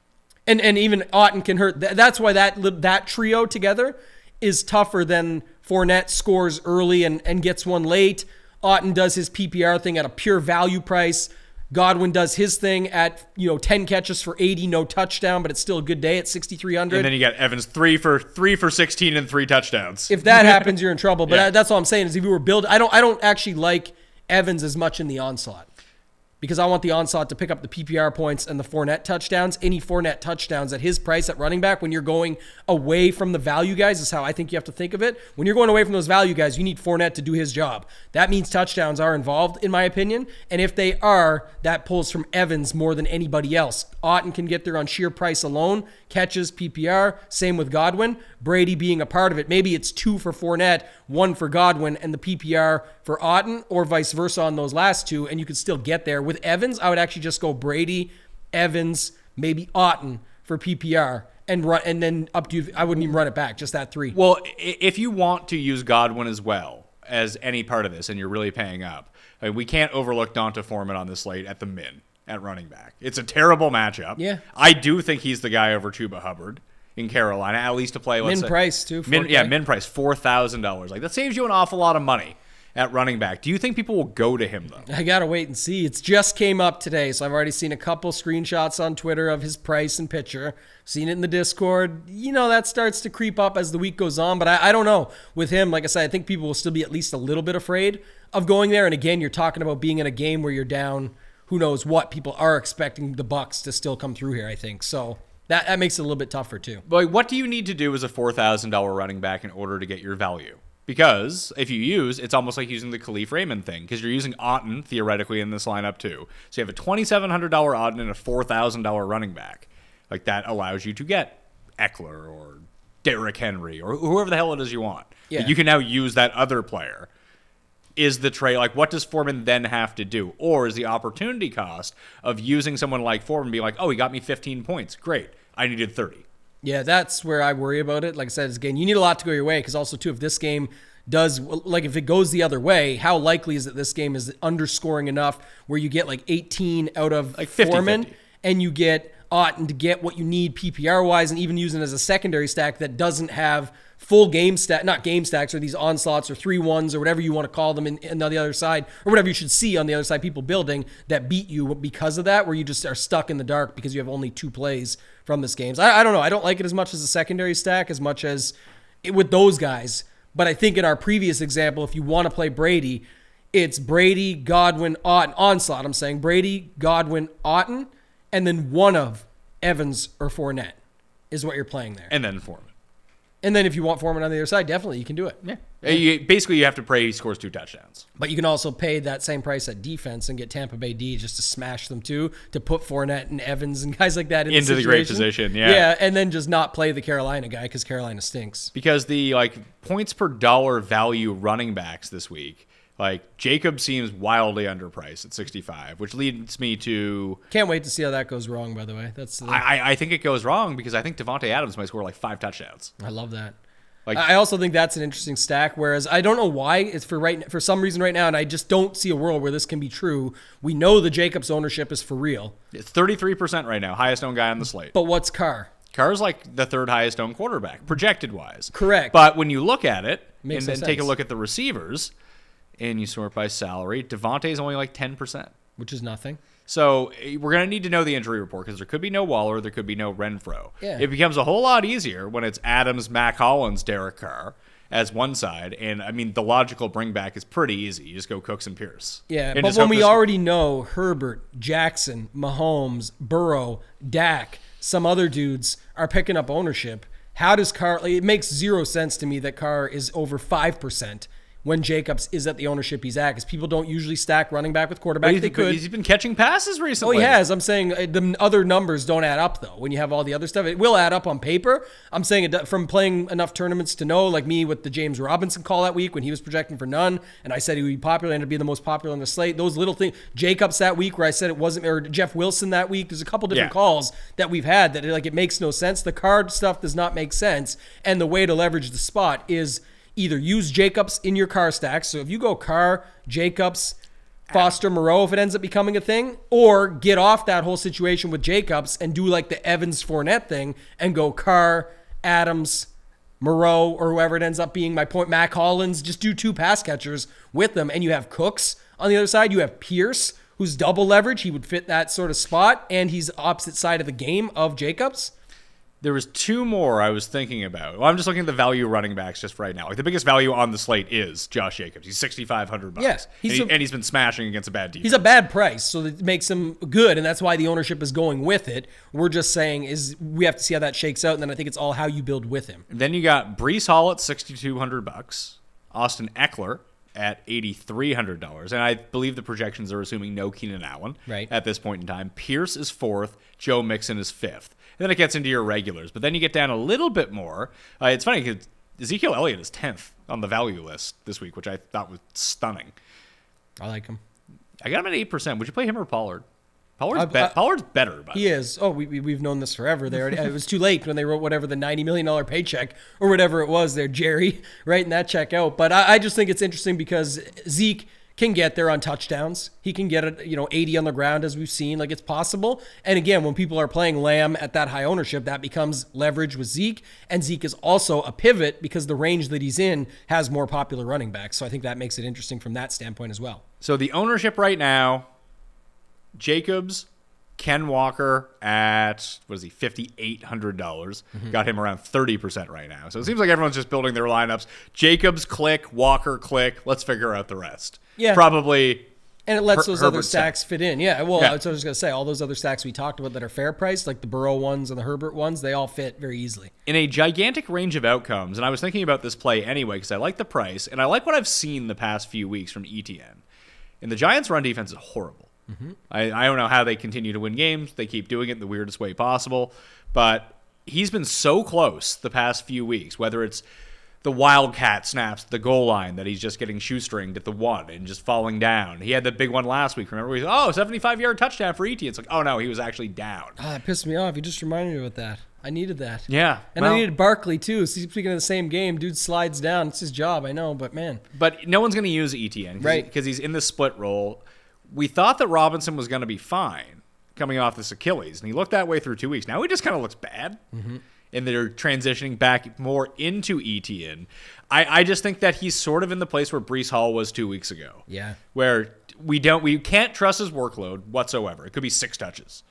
[SPEAKER 4] And even Otten can hurt. That's why that trio together is tougher than Fournette scores early and gets one late. Otten does his PPR thing at a pure value price. Godwin does his thing at 10 catches for 80, no touchdown, but it's still a good day at 6,300.
[SPEAKER 3] And then you got Evans 3 for 16 and 3 touchdowns.
[SPEAKER 4] If that happens, you're in trouble. But
[SPEAKER 3] Yeah.
[SPEAKER 4] that's all I'm saying is if you were building, I don't actually like Evans as much in the onslaught. Because I want the onslaught to pick up the PPR points and the Fournette touchdowns. Any Fournette touchdowns at his price at running back, when you're going away from the value guys, is how I think you have to think of it. When you're going away from those value guys, you need Fournette to do his job. That means touchdowns are involved, in my opinion. And if they are, that pulls from Evans more than anybody else. Otten can get there on sheer price alone. Catches, PPR. Same with Godwin. Brady being a part of it. Maybe it's 2 for Fournette, 1 for Godwin, and the PPR for Otten, or vice versa on those last 2, and you could still get there. With Evans, I would actually just go Brady, Evans, maybe Otten for PPR, and then up to you. I wouldn't even run it back, just that 3.
[SPEAKER 3] Well, if you want to use Godwin as well as any part of this, and you're really paying up, I mean, we can't overlook Donta Foreman on this slate at the min at running back. It's a terrible matchup.
[SPEAKER 4] Yeah.
[SPEAKER 3] I do think he's the guy over Chuba Hubbard in Carolina, at least to play.
[SPEAKER 4] Min price, too.
[SPEAKER 3] Min price, $4,000. Like, that saves you an awful lot of money at running back. Do you think people will go to him, though?
[SPEAKER 4] I got to wait and see. It's just came up today, so I've already seen a couple screenshots on Twitter of his price and picture. Seen it in the Discord. That starts to creep up as the week goes on, but I don't know. With him, like I said, I think people will still be at least a little bit afraid of going there. And again, you're talking about being in a game where you're down who knows what. People are expecting the Bucs to still come through here, I think. So that makes it a little bit tougher, too.
[SPEAKER 3] But what do you need to do as a $4,000 running back in order to get your value? Because if you use, it's almost like using the Khalif Raymond thing, because you're using Otten, theoretically, in this lineup, too. So you have a $2,700 Otten and a $4,000 running back. Like, that allows you to get Eckler or Derrick Henry or whoever the hell it is you want.
[SPEAKER 4] Yeah.
[SPEAKER 3] But you can now use that other player. Is the trade, like, what does Foreman then have to do? Or is the opportunity cost of using someone like Foreman be like, oh, he got me 15 points. Great. I needed 30.
[SPEAKER 4] Yeah, that's where I worry about it. Like I said, again, you need a lot to go your way, because also, too, if this game does, like, if it goes the other way, how likely is it this game is underscoring enough where you get like 18 out of
[SPEAKER 3] like 50,
[SPEAKER 4] Foreman
[SPEAKER 3] 50.
[SPEAKER 4] And you get Otten to get what you need PPR-wise, and even using it as a secondary stack that doesn't have full game stack, not game stacks, or these onslaughts or 3-1s or whatever you want to call them in on the other side, or whatever you should see on the other side, people building that beat you because of that, where you just are stuck in the dark because you have only 2 plays from this game. So I don't know. I don't like it as much as a secondary stack as much as with those guys. But I think in our previous example, if you want to play Brady, it's Brady, Godwin, Otten, onslaught. I'm saying Brady, Godwin, Otten, and then one of Evans or Fournette is what you're playing there.
[SPEAKER 3] And then Foreman.
[SPEAKER 4] And then if you want Foreman on the other side, definitely you can do it.
[SPEAKER 3] Yeah. Basically, you have to pray he scores 2 touchdowns.
[SPEAKER 4] But you can also pay that same price at defense and get Tampa Bay D just to smash them too, to put Fournette and Evans and guys like that
[SPEAKER 3] into the great position. Yeah.
[SPEAKER 4] Yeah, and then just not play the Carolina guy because Carolina stinks.
[SPEAKER 3] Because the points per dollar value running backs this week, Jacob seems wildly underpriced at 65, which leads me to...
[SPEAKER 4] Can't wait to see how that goes wrong, by the way.
[SPEAKER 3] I think it goes wrong because I think Devontae Adams might score 5 touchdowns.
[SPEAKER 4] I love that. I also think that's an interesting stack, whereas I don't know why it's for some reason right now, and I just don't see a world where this can be true. We know the Jacobs ownership is for real.
[SPEAKER 3] It's 33% right now, highest owned guy on the slate.
[SPEAKER 4] But what's Carr?
[SPEAKER 3] Carr's the 3rd highest owned quarterback, projected-wise.
[SPEAKER 4] Correct.
[SPEAKER 3] But when you look at it,
[SPEAKER 4] Makes
[SPEAKER 3] and then
[SPEAKER 4] no
[SPEAKER 3] take a
[SPEAKER 4] sense.
[SPEAKER 3] look at the receivers, and you sort by salary, Devontae's only 10%.
[SPEAKER 4] Which is nothing.
[SPEAKER 3] So we're going to need to know the injury report because there could be no Waller, there could be no Renfro.
[SPEAKER 4] Yeah.
[SPEAKER 3] It becomes a whole lot easier when it's Adams, Mac Hollins, Derek Carr as one side. And, the logical bring back is pretty easy. You just go Cooks and Pierce.
[SPEAKER 4] Yeah,
[SPEAKER 3] and
[SPEAKER 4] but when we already know Herbert, Jackson, Mahomes, Burrow, Dak, some other dudes are picking up ownership, how does Carr... it makes 0 sense to me that Carr is over 5% when Jacobs is at the ownership he's at, because people don't usually stack running back with quarterback. They could.
[SPEAKER 3] He's been catching passes recently.
[SPEAKER 4] Oh, he has. I'm saying the other numbers don't add up, though. When you have all the other stuff, it will add up on paper. I'm saying it from playing enough tournaments to know, like me with the James Robinson call that week when he was projecting for none, and I said he would be popular, ended up being the most popular on the slate. Those little things. Jacobs that week where I said it wasn't, or Jeff Wilson that week. There's a couple different calls that we've had that it makes no sense. The card stuff does not make sense, and the way to leverage the spot is either use Jacobs in your Carr stacks. So if you go Carr, Jacobs, Foster Moreau if it ends up becoming a thing, or get off that whole situation with Jacobs and do like the Evans Fournette thing and go Carr, Adams, Moreau, or whoever it ends up being. My point, Mac Hollins, just do 2 pass catchers with them. And you have Cooks on the other side. You have Pierce, who's double leverage. He would fit that sort of spot. And he's opposite side of the game of Jacobs.
[SPEAKER 3] There was 2 more I was thinking about. Well, I'm just looking at the value running backs just right now. Like the biggest value on the slate is Josh Jacobs. He's $6,500.
[SPEAKER 4] Yeah,
[SPEAKER 3] and he's been smashing against a bad defense.
[SPEAKER 4] He's a bad price, so that makes him good, and that's why the ownership is going with it. We're just saying is we have to see how that shakes out, and then I think it's all how you build with him.
[SPEAKER 3] And then you got Breece Hall at $6,200, Austin Eckler at $8,300, and I believe the projections are assuming no Keenan Allen at this point in time. Pierce is 4th, Joe Mixon is 5th. And then it gets into your regulars. But then you get down a little bit more. It's funny because Ezekiel Elliott is 10th on the value list this week, which I thought was stunning.
[SPEAKER 4] I like him.
[SPEAKER 3] I got him at 8%. Would you play him or Pollard? Pollard's better. But
[SPEAKER 4] he is. Oh, we've known this forever. It was too late when they wrote whatever the $90 million paycheck or whatever it was there, Jerry, writing that check out. But I just think it's interesting because Zeke can get there on touchdowns. He can get 80 on the ground, as we've seen. Like, it's possible. And again, when people are playing Lamb at that high ownership, that becomes leverage with Zeke. And Zeke is also a pivot because the range that he's in has more popular running backs. So I think that makes it interesting from that standpoint as well.
[SPEAKER 3] So the ownership right now, Jacobs, Ken Walker at, what is he, $5,800. Got him around 30% right now. So it seems like everyone's just building their lineups. Jacobs, click. Walker, click. Let's figure out the rest.
[SPEAKER 4] Yeah.
[SPEAKER 3] Probably.
[SPEAKER 4] And it lets those other stacks fit in. Yeah, well, that's what I was going to say. All those other stacks we talked about that are fair priced, like the Burrow ones and the Herbert ones, they all fit very easily.
[SPEAKER 3] In a gigantic range of outcomes, and I was thinking about this play anyway because I like the price, and I like what I've seen the past few weeks from ETN. And the Giants' run defense is horrible. I don't know how they continue to win games. They keep doing it in the weirdest way possible. But he's been so close the past few weeks, whether it's the wildcat snaps, the goal line that he's just getting shoestringed at the 1 and just falling down. He had the big one last week. Remember? He said, 75-yard touchdown for ET. It's like, oh, no, he was actually down.
[SPEAKER 4] That pissed me off. You just reminded me of that. I needed that.
[SPEAKER 3] Yeah.
[SPEAKER 4] And I needed Barkley, too. So speaking of the same game, dude slides down. It's his job, I know, but man.
[SPEAKER 3] But no one's going to use ETN because he's in the split role. We thought that Robinson was going to be fine coming off this Achilles, and he looked that way through 2 weeks. Now he just kind of looks bad, and they're transitioning back more into ETN. I just think that he's sort of in the place where Breece Hall was 2 weeks ago.
[SPEAKER 4] Yeah.
[SPEAKER 3] Where we can't trust his workload whatsoever. It could be 6 touches.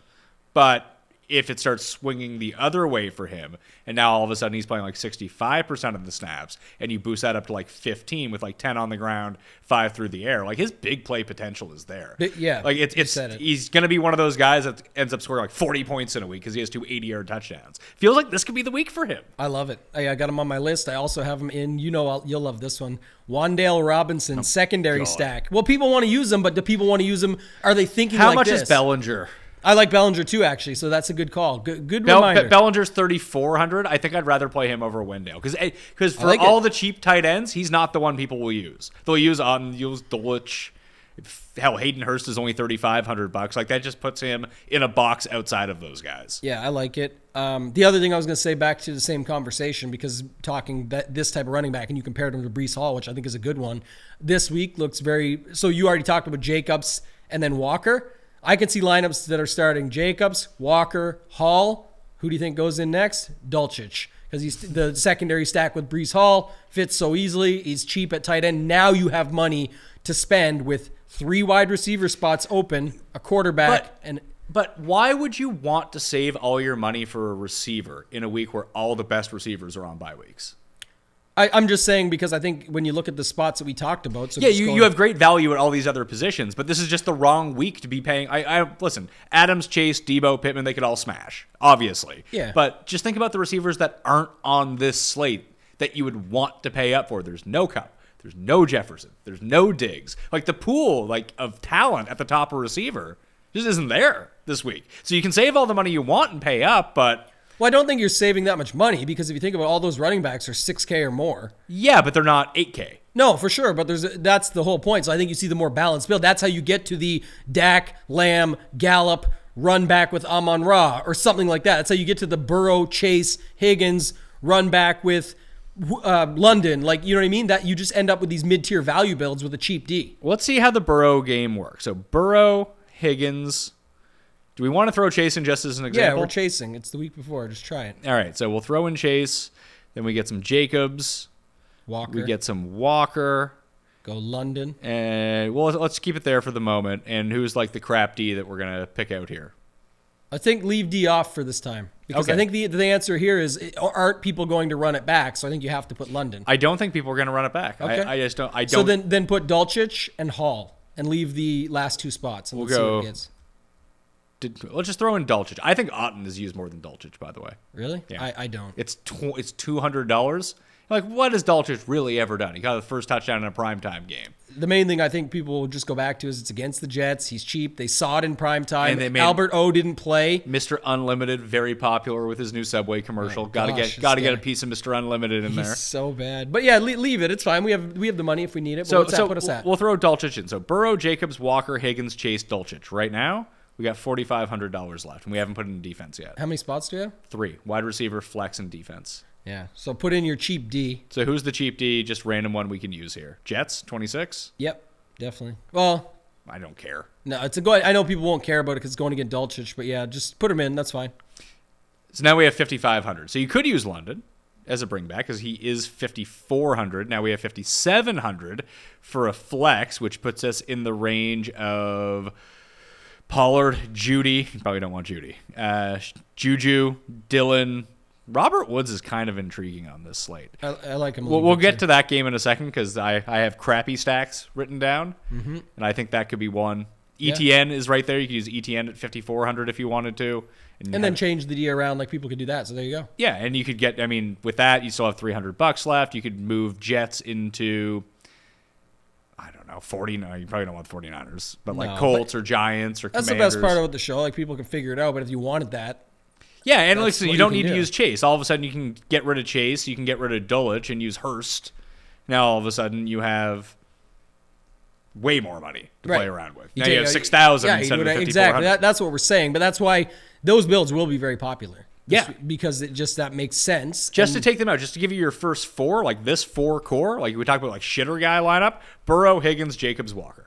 [SPEAKER 3] But if it starts swinging the other way for him, and now all of a sudden he's playing like 65% of the snaps, and you boost that up to like 15 with like 10 on the ground, 5 through the air, like his big play potential is there.
[SPEAKER 4] Yeah,
[SPEAKER 3] like he's going to be one of those guys that ends up scoring like 40 points in a week because he has 2 80-yard touchdowns. Feels like this could be the week for him.
[SPEAKER 4] I love it. I got him on my list. I also have him in, you'll love this one, Wan'Dale Robinson, secondary stack. Well, people want to use him, but do people want to use him? Are they thinking
[SPEAKER 3] How
[SPEAKER 4] like
[SPEAKER 3] much
[SPEAKER 4] this?
[SPEAKER 3] is Bellinger?
[SPEAKER 4] I like Bellinger too, actually, so that's a good call. Good reminder.
[SPEAKER 3] Bellinger's 3,400. I think I'd rather play him over Wendell because for all the cheap tight ends, he's not the one people will use. They'll use Dulwich. Hell, Hayden Hurst is only $3,500. Like that just puts him in a box outside of those guys.
[SPEAKER 4] Yeah, I like it. The other thing I was going to say back to the same conversation, because talking this type of running back, and you compared him to Breece Hall, which I think is a good one. This week looks very. So you already talked about Jacobs and then Walker. I can see lineups that are starting Jacobs, Walker, Hall. Who do you think goes in next? Dulcich. Because he's the secondary stack with Breece Hall. Fits so easily. He's cheap at tight end. Now you have money to spend with 3 wide receiver spots open, a quarterback.
[SPEAKER 3] But why would you want to save all your money for a receiver in a week where all the best receivers are on bye weeks?
[SPEAKER 4] I'm just saying because I think when you look at the spots that we talked about. So
[SPEAKER 3] you have great value at all these other positions, but this is just the wrong week to be paying. Listen, Adams, Chase, Debo, Pittman, they could all smash, obviously.
[SPEAKER 4] Yeah.
[SPEAKER 3] But just think about the receivers that aren't on this slate that you would want to pay up for. There's no Kupp. There's no Jefferson. There's no Diggs. Like the pool of talent at the top of receiver just isn't there this week. So you can save all the money you want and pay up, but...
[SPEAKER 4] Well, I don't think you're saving that much money because if you think about all those running backs are $6K or more.
[SPEAKER 3] Yeah, but they're not $8K.
[SPEAKER 4] No, for sure, but that's the whole point. So I think you see the more balanced build. That's how you get to the Dak, Lamb, Gallup, run back with Amon-Ra or something like that. That's how you get to the Burrow, Chase, Higgins, run back with London, like, you know what I mean? That you just end up with these mid-tier value builds with a cheap D.
[SPEAKER 3] Let's see how the Burrow game works. So Burrow, Higgins. Do we want to throw Chase in just as an example?
[SPEAKER 4] Yeah, we're chasing. It's the week before. Just try it.
[SPEAKER 3] All right, so we'll throw in Chase. Then we get some Jacobs.
[SPEAKER 4] Walker.
[SPEAKER 3] We get some Walker.
[SPEAKER 4] Go London.
[SPEAKER 3] And well, let's keep it there for the moment. And who's like the crap D that we're going to pick out here?
[SPEAKER 4] I think leave D off for this time. Because
[SPEAKER 3] Okay.
[SPEAKER 4] I think the answer here is, aren't people going to run it back? So I think you have to put London.
[SPEAKER 3] I don't think people are going to run it back.
[SPEAKER 4] Okay.
[SPEAKER 3] I just don't.
[SPEAKER 4] So then put Dulcich and Hall and leave the last two spots. And
[SPEAKER 3] We'll
[SPEAKER 4] let's see what
[SPEAKER 3] go-
[SPEAKER 4] it gets.
[SPEAKER 3] Let's just throw in Dulcich. I think Otten is used more than Dulcich, by the way.
[SPEAKER 4] Really?
[SPEAKER 3] Yeah.
[SPEAKER 4] I don't.
[SPEAKER 3] It's $200. Like, what has Dulcich really ever done? He got the first touchdown in a primetime game.
[SPEAKER 4] The main thing I think people will just go back to is it's against the Jets. He's cheap. They saw it in prime time.
[SPEAKER 3] And they made-
[SPEAKER 4] Albert O didn't play.
[SPEAKER 3] Mr. Unlimited, very popular with his new Subway commercial. Got to
[SPEAKER 4] gosh,
[SPEAKER 3] get a
[SPEAKER 4] this guy.
[SPEAKER 3] piece of Mr. Unlimited in there.
[SPEAKER 4] He's so bad. But yeah, leave it. It's fine. We have the money if we need it. But
[SPEAKER 3] So,
[SPEAKER 4] what's that put us at?
[SPEAKER 3] we'll throw Dulcich in. So Burrow, Jacobs, Walker, Higgins, Chase, Dulcich. Right now, we got $4,500 left, and we haven't put in defense yet.
[SPEAKER 4] How many spots do we have?
[SPEAKER 3] 3. Wide receiver, flex, and defense.
[SPEAKER 4] Yeah. So put in your cheap D.
[SPEAKER 3] So who's the cheap D? Just random one we can use here. Jets, 26?
[SPEAKER 4] Yep. Definitely. Well,
[SPEAKER 3] I don't care.
[SPEAKER 4] no, it's a good. I know people won't care about it because it's going against Dulcich, but yeah, just put him in. That's fine.
[SPEAKER 3] So now we have 5,500. So you could use London as a bring back because he is 5,400. Now we have 5,700 for a flex, which puts us in the range of Pollard, Judy. You probably don't want Judy. Juju, Dylan. Robert Woods is kind of intriguing on this slate.
[SPEAKER 4] I like him.
[SPEAKER 3] We'll get to that game in a second because I have crappy stacks written down, and I think that could be one. ETN is right there. You could use ETN at 5,400 if you wanted to.
[SPEAKER 4] And then change the D around like people could do that. So there you go.
[SPEAKER 3] Yeah, and you could get, I mean, with that, you still have $300 left. You could move Jets into, I don't know, 49. You probably don't want 49ers, but like
[SPEAKER 4] No,
[SPEAKER 3] Colts or Giants or
[SPEAKER 4] That's
[SPEAKER 3] Commanders.
[SPEAKER 4] the best part about the show. Like people can figure it out. But if you wanted that,
[SPEAKER 3] Yeah, and
[SPEAKER 4] That's
[SPEAKER 3] listen,
[SPEAKER 4] what
[SPEAKER 3] you
[SPEAKER 4] you
[SPEAKER 3] don't
[SPEAKER 4] can
[SPEAKER 3] need to
[SPEAKER 4] do.
[SPEAKER 3] use Chase. All of a sudden, you can get rid of Chase. You can get rid of Dulcich and use Hurst. Now, all of a sudden, you have way more money to play around with. Now you have 6,000 instead of 5,400.
[SPEAKER 4] exactly. That's what we're saying. But that's why those builds will be very popular.
[SPEAKER 3] Yeah.
[SPEAKER 4] Because that makes sense.
[SPEAKER 3] Just to take them out, just to give you your first 4, like this 4 core, like we talk about like shitter guy lineup, Burrow, Higgins, Jacobs, Walker.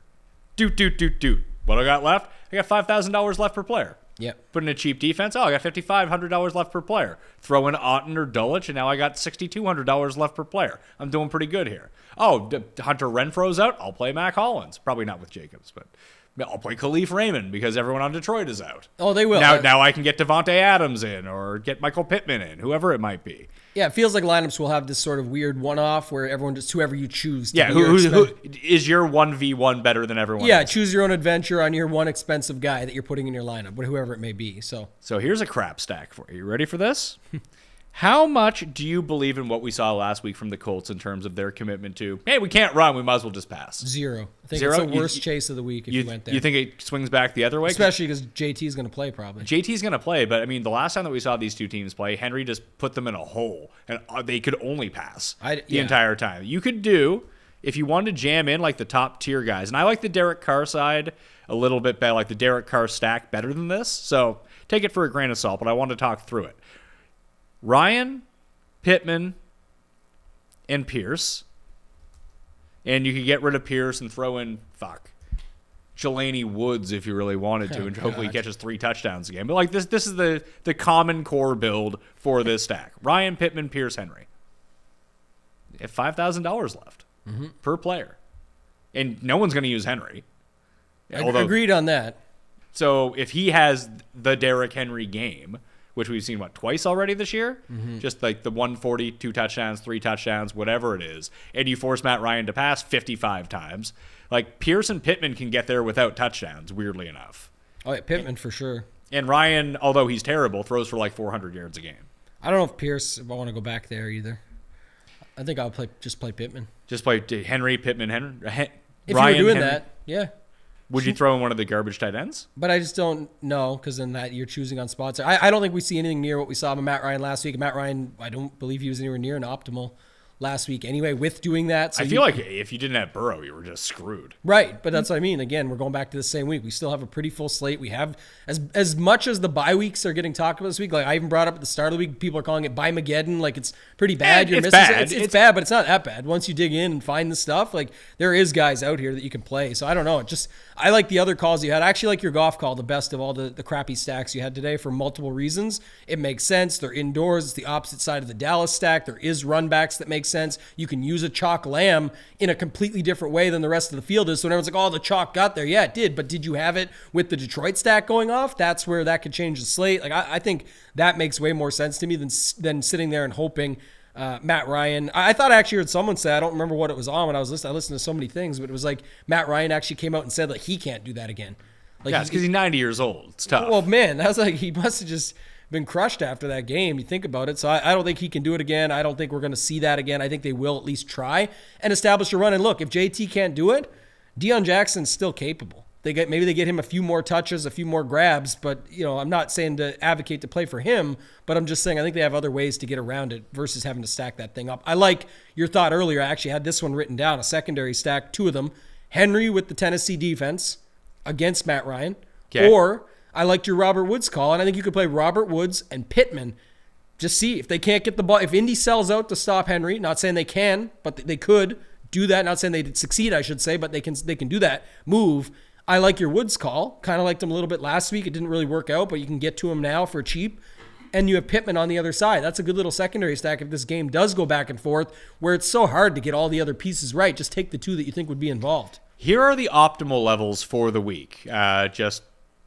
[SPEAKER 3] Doot. What I got left? I got $5,000 left per player.
[SPEAKER 4] Yep.
[SPEAKER 3] Put in a cheap defense. Oh, I got $5,500 left per player. Throw in Otten or Dulcich, and now I got $6,200 left per player. I'm doing pretty good here. Oh, Hunter Renfro's out. I'll play Mac Hollins. Probably not with Jacobs, but I'll play Khalif Raymond because everyone on Detroit is out.
[SPEAKER 4] Oh, they will.
[SPEAKER 3] Now I can get Devontae Adams in or get Michael Pittman in, whoever it might be.
[SPEAKER 4] Yeah, it feels like lineups will have this sort of weird one-off where everyone just whoever you choose. To
[SPEAKER 3] Yeah,
[SPEAKER 4] be
[SPEAKER 3] who
[SPEAKER 4] your
[SPEAKER 3] is your 1v1 better than everyone
[SPEAKER 4] Yeah,
[SPEAKER 3] else?
[SPEAKER 4] choose your own adventure on your one expensive guy that you're putting in your lineup, whoever it may be. So
[SPEAKER 3] So here's a crap stack for you. You ready for this? How much do you believe in what we saw last week from the Colts in terms of their commitment to, hey, we can't run, we might as well just pass?
[SPEAKER 4] 0. I think
[SPEAKER 3] Zero?
[SPEAKER 4] it's the worst chase of the week if you went there.
[SPEAKER 3] You think it swings back the other way?
[SPEAKER 4] Especially because JT's going to play probably.
[SPEAKER 3] JT's going to play, but I mean, the last time that we saw these two teams play, Henry just put them in a hole, and they could only pass the entire time. You could do, if you wanted to jam in like the top tier guys, and I like the Derek Carr side a little bit better, like the Derek Carr stack better than this, so take it for a grain of salt, but I want to talk through it. Ryan, Pittman, and Pierce. And you could get rid of Pierce and throw in, Jelani Woods if you really wanted to, and hopefully he catches 3 touchdowns again. But like this is the common core build for this stack. Ryan, Pittman, Pierce, Henry. You have $5,000 left per player. And no one's going to use Henry.
[SPEAKER 4] Agreed on that.
[SPEAKER 3] So if he has the Derrick Henry game, which we've seen, twice already this year? Just like the 140, 2 touchdowns, 3 touchdowns, whatever it is. And you force Matt Ryan to pass 55 times. Like, Pierce and Pittman can get there without touchdowns, weirdly enough.
[SPEAKER 4] Oh, yeah, Pittman for sure.
[SPEAKER 3] And Ryan, although he's terrible, throws for like 400 yards a game.
[SPEAKER 4] I don't know if Pierce, if I want to go back there either. I think I'll just play Pittman.
[SPEAKER 3] Just play Henry, Pittman, Henry.
[SPEAKER 4] If
[SPEAKER 3] Ryan,
[SPEAKER 4] you were doing
[SPEAKER 3] Henry.
[SPEAKER 4] that, yeah.
[SPEAKER 3] Would you throw in one of the garbage tight ends?
[SPEAKER 4] But I just don't know because then that you're choosing on spots. I don't think we see anything near what we saw with Matt Ryan last week. Matt Ryan, I don't believe he was anywhere near an optimal last week anyway with doing that. So
[SPEAKER 3] I feel like if you didn't have Burrow, you were just screwed.
[SPEAKER 4] Right, but that's what I mean. Again, we're going back to the same week. We still have a pretty full slate. We have as much as the bye weeks are getting talked about this week. Like I even brought up at the start of the week, people are calling it Bye-mageddon. Like it's pretty bad. You're
[SPEAKER 3] it's
[SPEAKER 4] missing
[SPEAKER 3] bad.
[SPEAKER 4] It's bad, but it's not that bad. Once you dig in and find the stuff, like there is guys out here that you can play. So I don't know. I like the other calls you had. I actually like your golf call the best of all the crappy stacks you had today for multiple reasons. It makes sense. They're indoors. It's the opposite side of the Dallas stack. There is run backs that make sense. You can use a chalk Lamb in a completely different way than the rest of the field is. So when everyone's like, oh, the chalk got there. Yeah, it did. But did you have it with the Detroit stack going off? That's where that could change the slate. Like I think that makes way more sense to me than sitting there and hoping Matt Ryan. I thought I actually heard someone say, I don't remember what it was on when I was listening. I listened to so many things, but it was like Matt Ryan actually came out and said like he can't do that again. Like,
[SPEAKER 3] yeah, it's because he's 90 years old. It's tough.
[SPEAKER 4] Well, man, I was like, he must have just been crushed after that game. You think about it. So I don't think he can do it again. I don't think we're going to see that again. I think they will at least try and establish a run. And look, if JT can't do it, Deion Jackson's still capable. Maybe they get him a few more touches, a few more grabs, but I'm not saying to advocate to play for him, but I'm just saying I think they have other ways to get around it versus having to stack that thing up. I like your thought earlier. I actually had this one written down, a secondary stack, two of them. Henry with the Tennessee defense against Matt Ryan.
[SPEAKER 3] Okay.
[SPEAKER 4] Or I liked your Robert Woods call, and I think you could play Robert Woods and Pittman. Just see if they can't get the ball. If Indy sells out to stop Henry, not saying they can, but they could do that. Not saying they'd succeed, I should say, but they can do that move. I like your Woods call. Kind of liked him a little bit last week. It didn't really work out, but you can get to him now for cheap. And you have Pittman on the other side. That's a good little secondary stack if this game does go back and forth, where it's so hard to get all the other pieces right. Just take the two that you think would be involved.
[SPEAKER 3] Here are the optimal levels for the week, just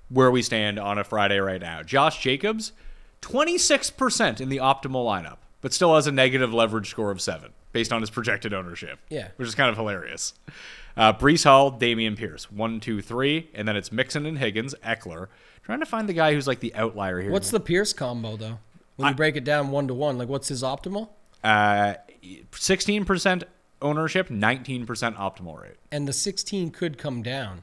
[SPEAKER 3] where we stand on a Friday right now. Josh Jacobs, 26% in the optimal lineup, but still has a negative leverage score of 7 based on his projected ownership.
[SPEAKER 4] Yeah.
[SPEAKER 3] Which is kind of hilarious. Breece Hall, Damian Pierce, 1, 2, 3, and then it's Mixon and Higgins, Eckler. Trying to find the guy who's like the outlier here.
[SPEAKER 4] What's the Pierce combo, though? When you break it down 1-to-1, like what's his optimal?
[SPEAKER 3] 16% ownership, 19% optimal rate.
[SPEAKER 4] And the 16 could come down,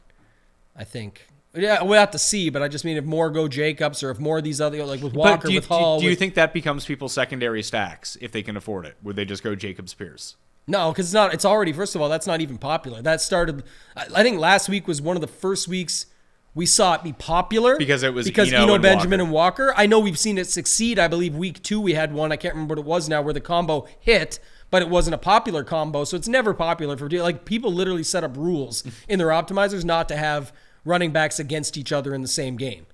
[SPEAKER 4] I think. Yeah, we'll have to see, but I just mean if more go Jacobs or if more of these other, like with Walker, with Hall.
[SPEAKER 3] Do you think that becomes people's secondary stacks if they can afford it? Would they just go Jacobs Pierce?
[SPEAKER 4] No, because it's already, first of all, that's not even popular. That started, I think last week was one of the first weeks we saw it be popular.
[SPEAKER 3] Because it was
[SPEAKER 4] Eno, Benjamin,
[SPEAKER 3] Walker.
[SPEAKER 4] and Walker. I know we've seen it succeed. I believe week 2 we had one, I can't remember what it was now, where the combo hit, but it wasn't a popular combo, so it's never popular for, like, people literally set up rules in their optimizers not to have running backs against each other in the same game.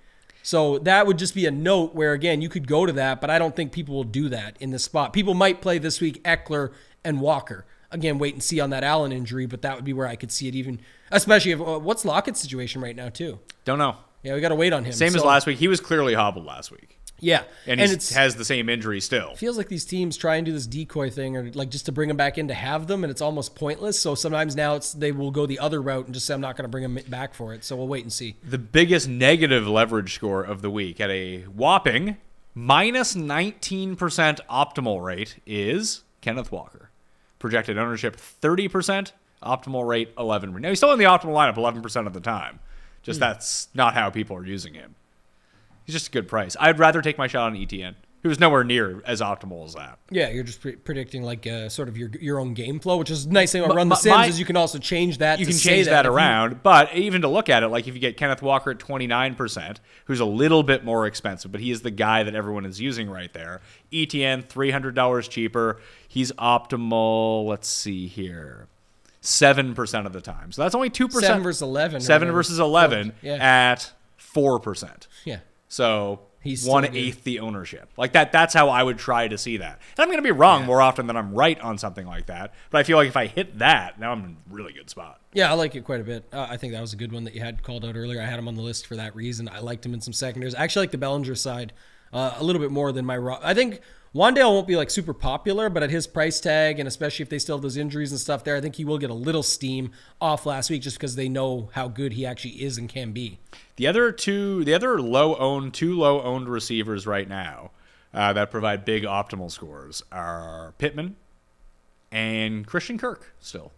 [SPEAKER 4] So that would just be a note where, again, you could go to that, but I don't think people will do that in this spot. People might play this week Eckler and Walker. Again, wait and see on that Allen injury, but that would be where I could see it even, especially if, what's Lockett's situation right now, too?
[SPEAKER 3] Don't know.
[SPEAKER 4] Yeah, we got to wait on him.
[SPEAKER 3] Same as last week. He was clearly hobbled last week.
[SPEAKER 4] Yeah.
[SPEAKER 3] And he has the same injury still.
[SPEAKER 4] It feels like these teams try and do this decoy thing or like just to bring them back in to have them, and it's almost pointless. So sometimes now they will go the other route and just say, I'm not going to bring them back for it. So we'll wait and see.
[SPEAKER 3] The biggest negative leverage score of the week at a whopping minus 19% optimal rate is Kenneth Walker. Projected ownership 30%, optimal rate 11. Now he's still in the optimal lineup 11% of the time. Just that's not how people are using him. He's just a good price. I'd rather take my shot on ETN, who's nowhere near as optimal as that.
[SPEAKER 4] Yeah, you're just predicting like sort of your own game flow, which is a nice thing about Run the Sims is you can also change that.
[SPEAKER 3] You can change that around, but even to look at it, like if you get Kenneth Walker at 29%, who's a little bit more expensive, but he is the guy that everyone is using right there. ETN, $300 cheaper. He's optimal, let's see here, 7% of the time. So that's only 2%.
[SPEAKER 4] 7 versus 11.
[SPEAKER 3] 7 versus 11 at 4%.
[SPEAKER 4] Yeah.
[SPEAKER 3] So
[SPEAKER 4] he's
[SPEAKER 3] 1/8 the ownership. Like that's how I would try to see that. And I'm going to be wrong more often than I'm right on something like that. But I feel like if I hit that, now I'm in a really good spot.
[SPEAKER 4] Yeah, I like it quite a bit. I think that was a good one that you had called out earlier. I had him on the list for that reason. I liked him in some secondaries. I actually like the Bellinger side a little bit more than my – I think Wandale won't be like super popular, but at his price tag, and especially if they still have those injuries and stuff there, I think he will get a little steam off last week just because they know how good he actually is and can be.
[SPEAKER 3] The other two low-owned receivers right now that provide big optimal scores are Pittman and Christian Kirk still,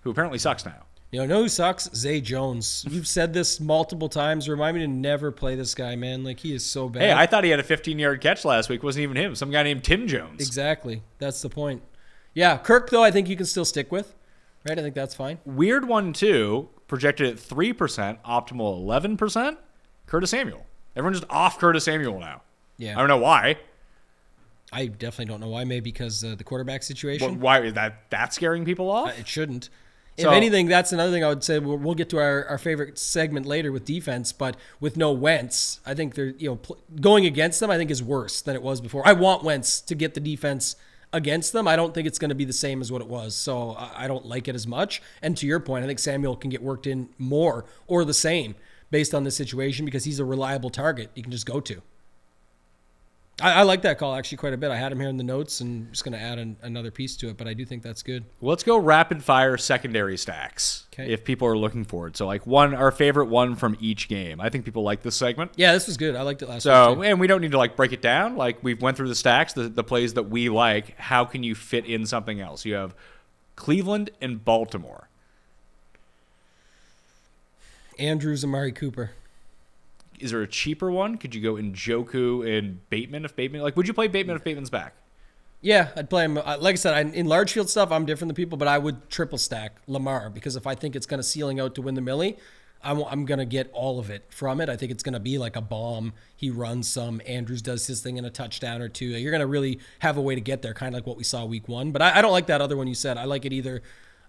[SPEAKER 3] who apparently sucks now.
[SPEAKER 4] You know who sucks? Zay Jones. You've said this multiple times. Remind me to never play this guy, man. Like, he is so bad.
[SPEAKER 3] Hey, I thought he had a 15-yard catch last week. It wasn't even him. Some guy named Tim Jones.
[SPEAKER 4] Exactly. That's the point. Yeah, Kirk, though, I think you can still stick with. Right? I think that's fine.
[SPEAKER 3] Weird one, too. Projected at 3%, optimal 11%. Curtis Samuel. Everyone's just off Curtis Samuel now.
[SPEAKER 4] Yeah.
[SPEAKER 3] I don't know why.
[SPEAKER 4] I definitely don't know why. Maybe because the quarterback situation.
[SPEAKER 3] Why is that scaring people off?
[SPEAKER 4] It shouldn't.
[SPEAKER 3] So,
[SPEAKER 4] if anything, that's another thing I would say. We'll get to our favorite segment later with defense, but with no Wentz, I think they're going against them. I think is worse than it was before. I want Wentz to get the defense against them. I don't think it's going to be the same as what it was, so I don't like it as much. And to your point, I think Samuel can get worked in more or the same based on the situation because he's a reliable target you can just go to. I like that call actually quite a bit. I had him here in the notes and I'm just going to add another piece to it, but I do think that's good.
[SPEAKER 3] Let's go rapid fire secondary stacks if people are looking for it. So like our favorite one from each game. I think people like this segment.
[SPEAKER 4] Yeah, this was good. I liked it last week.
[SPEAKER 3] So, and we don't need to like break it down. Like we've went through the stacks, the plays that we like. How can you fit in something else? You have Cleveland and Baltimore.
[SPEAKER 4] Andrews, Amari Cooper.
[SPEAKER 3] Is there a cheaper one? Could you go Njoku and Bateman if Bateman... Like, would you play Bateman if Bateman's back?
[SPEAKER 4] Yeah, I'd play him. Like I said, in large field stuff, I'm different than people, but I would triple stack Lamar because if I think it's going to ceiling out to win the Millie, I'm going to get all of it from it. I think it's going to be like a bomb. He runs some. Andrews does his thing in a touchdown or two. You're going to really have a way to get there, kind of like what we saw week one. But I don't like that other one you said. I like it either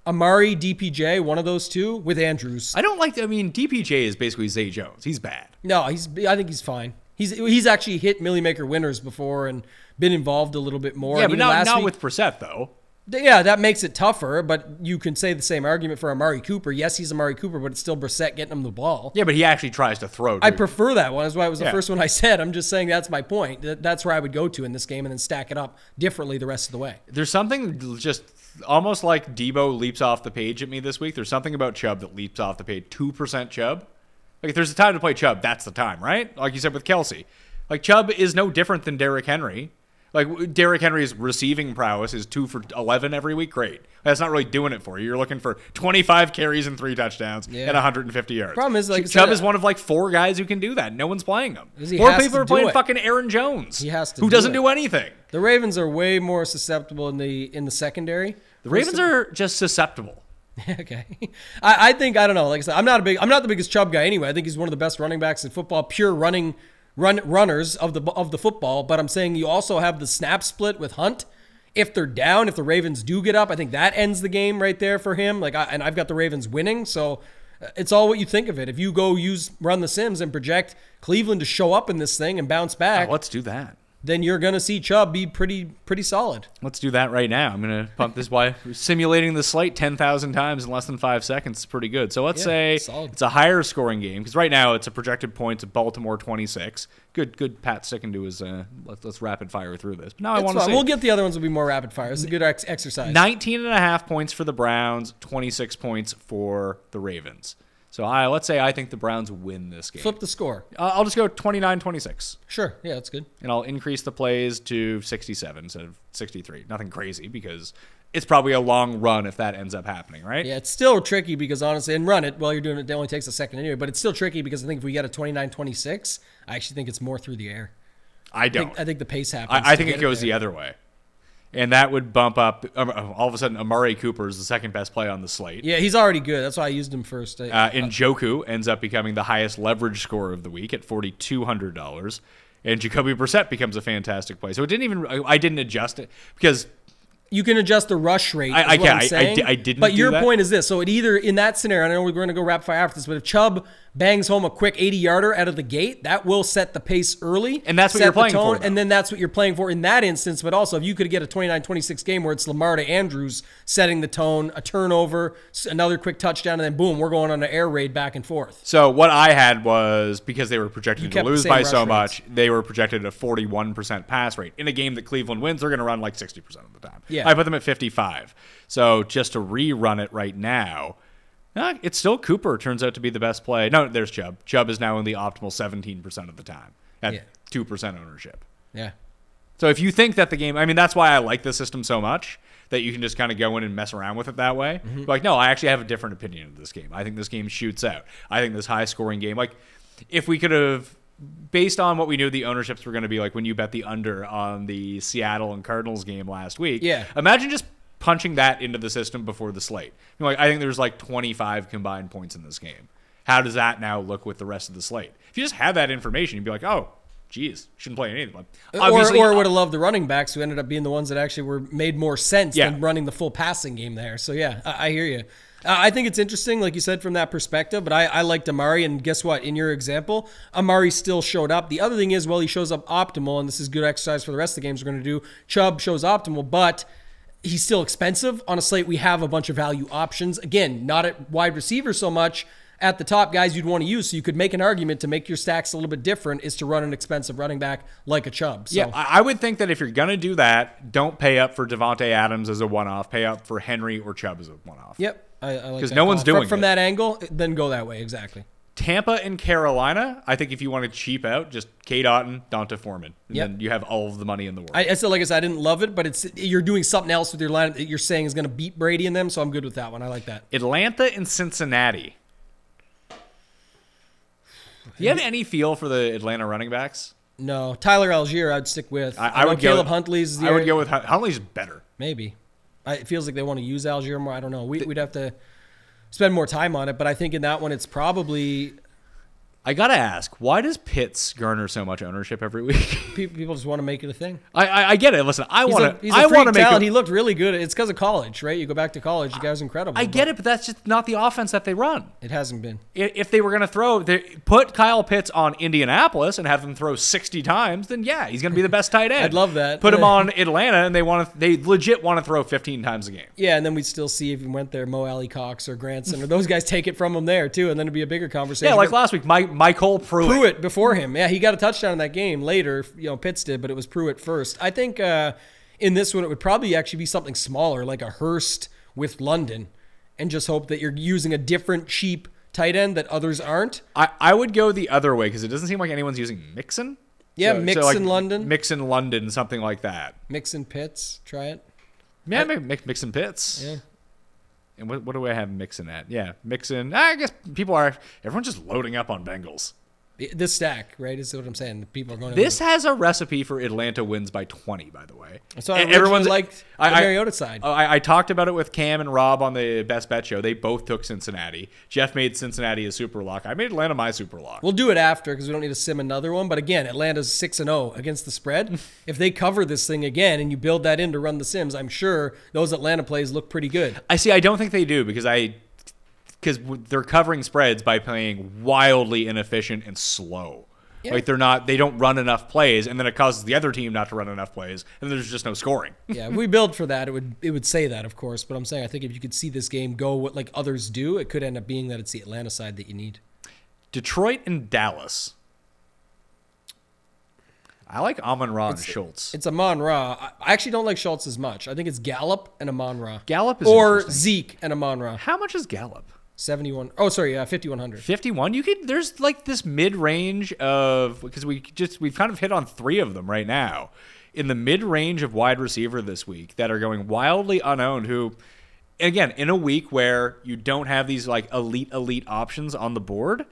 [SPEAKER 4] Amari, DPJ, one of those two with Andrews.
[SPEAKER 3] I don't like... DPJ is basically Zay Jones. He's bad.
[SPEAKER 4] No, I think he's fine. He's actually hit Millie Maker winners before and been involved a little bit more.
[SPEAKER 3] Yeah, but not with Brissett, though.
[SPEAKER 4] Yeah, that makes it tougher, but you can say the same argument for Amari Cooper. Yes, he's Amari Cooper, but it's still Brissett getting him the ball.
[SPEAKER 3] Yeah, but he actually tries to throw.
[SPEAKER 4] I prefer that one. That's why it was the first one I said. I'm just saying that's my point. That's where I would go to in this game and then stack it up differently the rest of the way.
[SPEAKER 3] There's something just almost like Debo leaps off the page at me this week. There's something about Chubb that leaps off the page. 2% Chubb. Like, if there's a time to play Chubb, that's the time, right? Like you said with Kelsey. Like, Chubb is no different than Derrick Henry. Like, Derrick Henry's receiving prowess is 2 for 11 every week. Great. That's not really doing it for you. You're looking for 25 carries and 3 touchdowns and 150 yards.
[SPEAKER 4] Problem is, like
[SPEAKER 3] Chubb is one of like 4 guys who can do that. No one's playing him.
[SPEAKER 4] 4
[SPEAKER 3] people are playing fucking Aaron Jones.
[SPEAKER 4] He has to.
[SPEAKER 3] Who doesn't do anything.
[SPEAKER 4] The Ravens are way more susceptible in the secondary.
[SPEAKER 3] The Ravens are just susceptible.
[SPEAKER 4] Okay. I think, I don't know. Like I said, I'm not the biggest Chubb guy anyway. I think he's one of the best running backs in football, pure runners of the football. But I'm saying you also have the snap split with Hunt. If they're down, if the Ravens do get up, I think that ends the game right there for him. And I've got the Ravens winning. So it's all what you think of it. If you go run the Sims and project Cleveland to show up in this thing and bounce back.
[SPEAKER 3] Let's do that.
[SPEAKER 4] Then you're going to see Chubb be pretty solid.
[SPEAKER 3] Let's do that right now. I'm going to pump this by simulating the slate 10,000 times in less than 5 seconds. It's pretty good. So let's say
[SPEAKER 4] solid.
[SPEAKER 3] It's a higher scoring game because right now it's a projected points of Baltimore 26. Good Pat sticking to his let's rapid fire through this. But now I want to see.
[SPEAKER 4] We'll get the other ones will be more rapid fire. It's a good exercise.
[SPEAKER 3] 19.5 points for the Browns, 26 points for the Ravens. So let's say I think the Browns win this game.
[SPEAKER 4] Flip the score.
[SPEAKER 3] I'll just go 29-26.
[SPEAKER 4] Sure. Yeah, that's good.
[SPEAKER 3] And I'll increase the plays to 67 instead of 63. Nothing crazy because it's probably a long run if that ends up happening, right?
[SPEAKER 4] Yeah, it's still tricky because honestly, and run it while you're doing it, it only takes a second anyway, but it's still tricky because I think if we get a 29-26, I actually think it's more through the air.
[SPEAKER 3] I don't.
[SPEAKER 4] I think the pace happens.
[SPEAKER 3] I think it goes the other way. And that would bump up. All of a sudden, Amari Cooper is the second best play on the slate.
[SPEAKER 4] Yeah, he's already good. That's why I used him first.
[SPEAKER 3] Njoku ends up becoming the highest leverage scorer of the week at $4,200. And Jacoby Brissett becomes a fantastic play. So I didn't adjust it because
[SPEAKER 4] you can adjust the rush rate.
[SPEAKER 3] I didn't.
[SPEAKER 4] But your point is this: so it either in that scenario, I know we're going to go rapid fire after this, but if Chubb bangs home a quick 80-yarder out of the gate, that will set the pace early,
[SPEAKER 3] and that's what you're playing for.
[SPEAKER 4] And then that's what you're playing for in that instance. But also, if you could get a 29-26 game where it's Lamar to Andrews setting the tone, a turnover, another quick touchdown, and then boom, we're going on an air raid back and forth.
[SPEAKER 3] So what I had was because they were projected to lose by so much, they were projected a 41% pass rate in a game that Cleveland wins. They're going to run like 60% of the time.
[SPEAKER 4] Yeah.
[SPEAKER 3] I put them at 55. So just to rerun it right now. It's still Cooper turns out to be the best play. No, there's Chubb. Chubb is now in the optimal 17% of the time at 2% ownership.
[SPEAKER 4] Yeah.
[SPEAKER 3] So if you think that the game, that's why I like the system so much that you can just kind of go in and mess around with it that way. Mm-hmm. Like, no, I actually have a different opinion of this game. I think this game shoots out. I think this high scoring game, like if we could have, based on what we knew the ownerships were going to be like when you bet the under on the Seattle and Cardinals game last week,
[SPEAKER 4] yeah.
[SPEAKER 3] Imagine just punching that into the system before the slate. Like, I think there's like 25 combined points in this game. How does that now look with the rest of the slate? If you just have that information, you'd be like, oh, geez, shouldn't play any of them.
[SPEAKER 4] Or would have loved the running backs who ended up being the ones that actually were made more sense than running the full passing game there. So, yeah, I hear you. I think it's interesting, like you said, from that perspective, but I liked Amari, and guess what? In your example, Amari still showed up. The other thing is, well, he shows up optimal, and this is good exercise for the rest of the games we're going to do. Chubb shows optimal, but he's still expensive. On a slate, we have a bunch of value options. Again, not at wide receiver so much. At the top, guys you'd want to use, so you could make an argument to make your stacks a little bit different is to run an expensive running back like a Chubb. So.
[SPEAKER 3] Yeah, I would think that if you're going to do that, don't pay up for Devontae Adams as a one-off. Pay up for Henry or Chubb as a one-off.
[SPEAKER 4] Yep. I like
[SPEAKER 3] because no one's doing it.
[SPEAKER 4] From that angle, then go that way, exactly.
[SPEAKER 3] Tampa and Carolina, I think if you want to cheap out, just Kate Otten, Donta Foreman. And then you have all of the money in the world.
[SPEAKER 4] I still, like I said, I didn't love it, but you're doing something else with your line that you're saying is going to beat Brady in them, so I'm good with that one. I like that.
[SPEAKER 3] Atlanta and Cincinnati. Do you have any feel for the Atlanta running backs?
[SPEAKER 4] No. Tyler Algier, I'd stick with.
[SPEAKER 3] I would
[SPEAKER 4] Caleb Huntley's the
[SPEAKER 3] I would go with Huntley's better.
[SPEAKER 4] Maybe. It feels like they want to use Algier more. I don't know. We'd have to spend more time on it, but I think in that one it's probably...
[SPEAKER 3] I got to ask, why does Pitts garner so much ownership every week?
[SPEAKER 4] People just want to make it a thing.
[SPEAKER 3] I get it. Listen, I want to
[SPEAKER 4] make
[SPEAKER 3] it.
[SPEAKER 4] He looked really good. It's because of college, right? You go back to college, the guy's incredible.
[SPEAKER 3] I get it, but that's just not the offense that they run.
[SPEAKER 4] It hasn't been.
[SPEAKER 3] If they were going to put Kyle Pitts on Indianapolis and have him throw 60 times, then yeah, he's going to be the best tight end.
[SPEAKER 4] I'd love that.
[SPEAKER 3] Put him on Atlanta, and they legit want to throw 15 times a game.
[SPEAKER 4] Yeah, and then we'd still see if he went there, Mo Alley Cox or Granson, or those guys take it from him there too, and then it'd be a bigger conversation.
[SPEAKER 3] Yeah, like last week, Michael
[SPEAKER 4] Pruitt before him. Yeah, he got a touchdown in that game later. Pitts did, but it was Pruitt first. I think in this one, it would probably actually be something smaller, like a Hurst with London, and just hope that you're using a different cheap tight end that others aren't.
[SPEAKER 3] I would go the other way because it doesn't seem like anyone's using Mixon.
[SPEAKER 4] Yeah, Mixon London.
[SPEAKER 3] Mixon London, something like that.
[SPEAKER 4] Mixon Pitts, try it.
[SPEAKER 3] Yeah, Mixon Pitts.
[SPEAKER 4] Yeah.
[SPEAKER 3] And what do I have Mixon at? Yeah, Mixon. I guess everyone's just loading up on Bengals.
[SPEAKER 4] This stack, right, is what I'm saying. The people are going.
[SPEAKER 3] This has a recipe for Atlanta wins by 20, by the way.
[SPEAKER 4] So everyone's liked the Mariota side.
[SPEAKER 3] I talked about it with Cam and Rob on the Best Bet show. They both took Cincinnati. Jeff made Cincinnati a super lock. I made Atlanta my super lock.
[SPEAKER 4] We'll do it after because we don't need to sim another one. But again, Atlanta's 6-0 against the spread. If they cover this thing again and you build that in to run the sims, I'm sure those Atlanta plays look pretty good.
[SPEAKER 3] I don't think they do because they're covering spreads by playing wildly inefficient and slow. Yeah. Like they don't run enough plays, and then it causes the other team not to run enough plays, and there's just no scoring.
[SPEAKER 4] Yeah, if we build for that, it would say that, of course. But I'm saying I think if you could see this game go what like others do, it could end up being that it's the Atlanta side that you need.
[SPEAKER 3] Detroit and Dallas. I like Amon-Ra and Schultz.
[SPEAKER 4] It's Amon-Ra. I actually don't like Schultz as much. I think it's Gallup and Amon-Ra.
[SPEAKER 3] Gallup is
[SPEAKER 4] or Zeke and Amon-Ra.
[SPEAKER 3] How much is Gallup?
[SPEAKER 4] 71. Oh, sorry, 5,100.
[SPEAKER 3] 51. There's like this mid-range of because we've kind of hit on 3 of them right now in the mid-range of wide receiver this week that are going wildly unowned. Who, again, in a week where you don't have these like elite options on the board,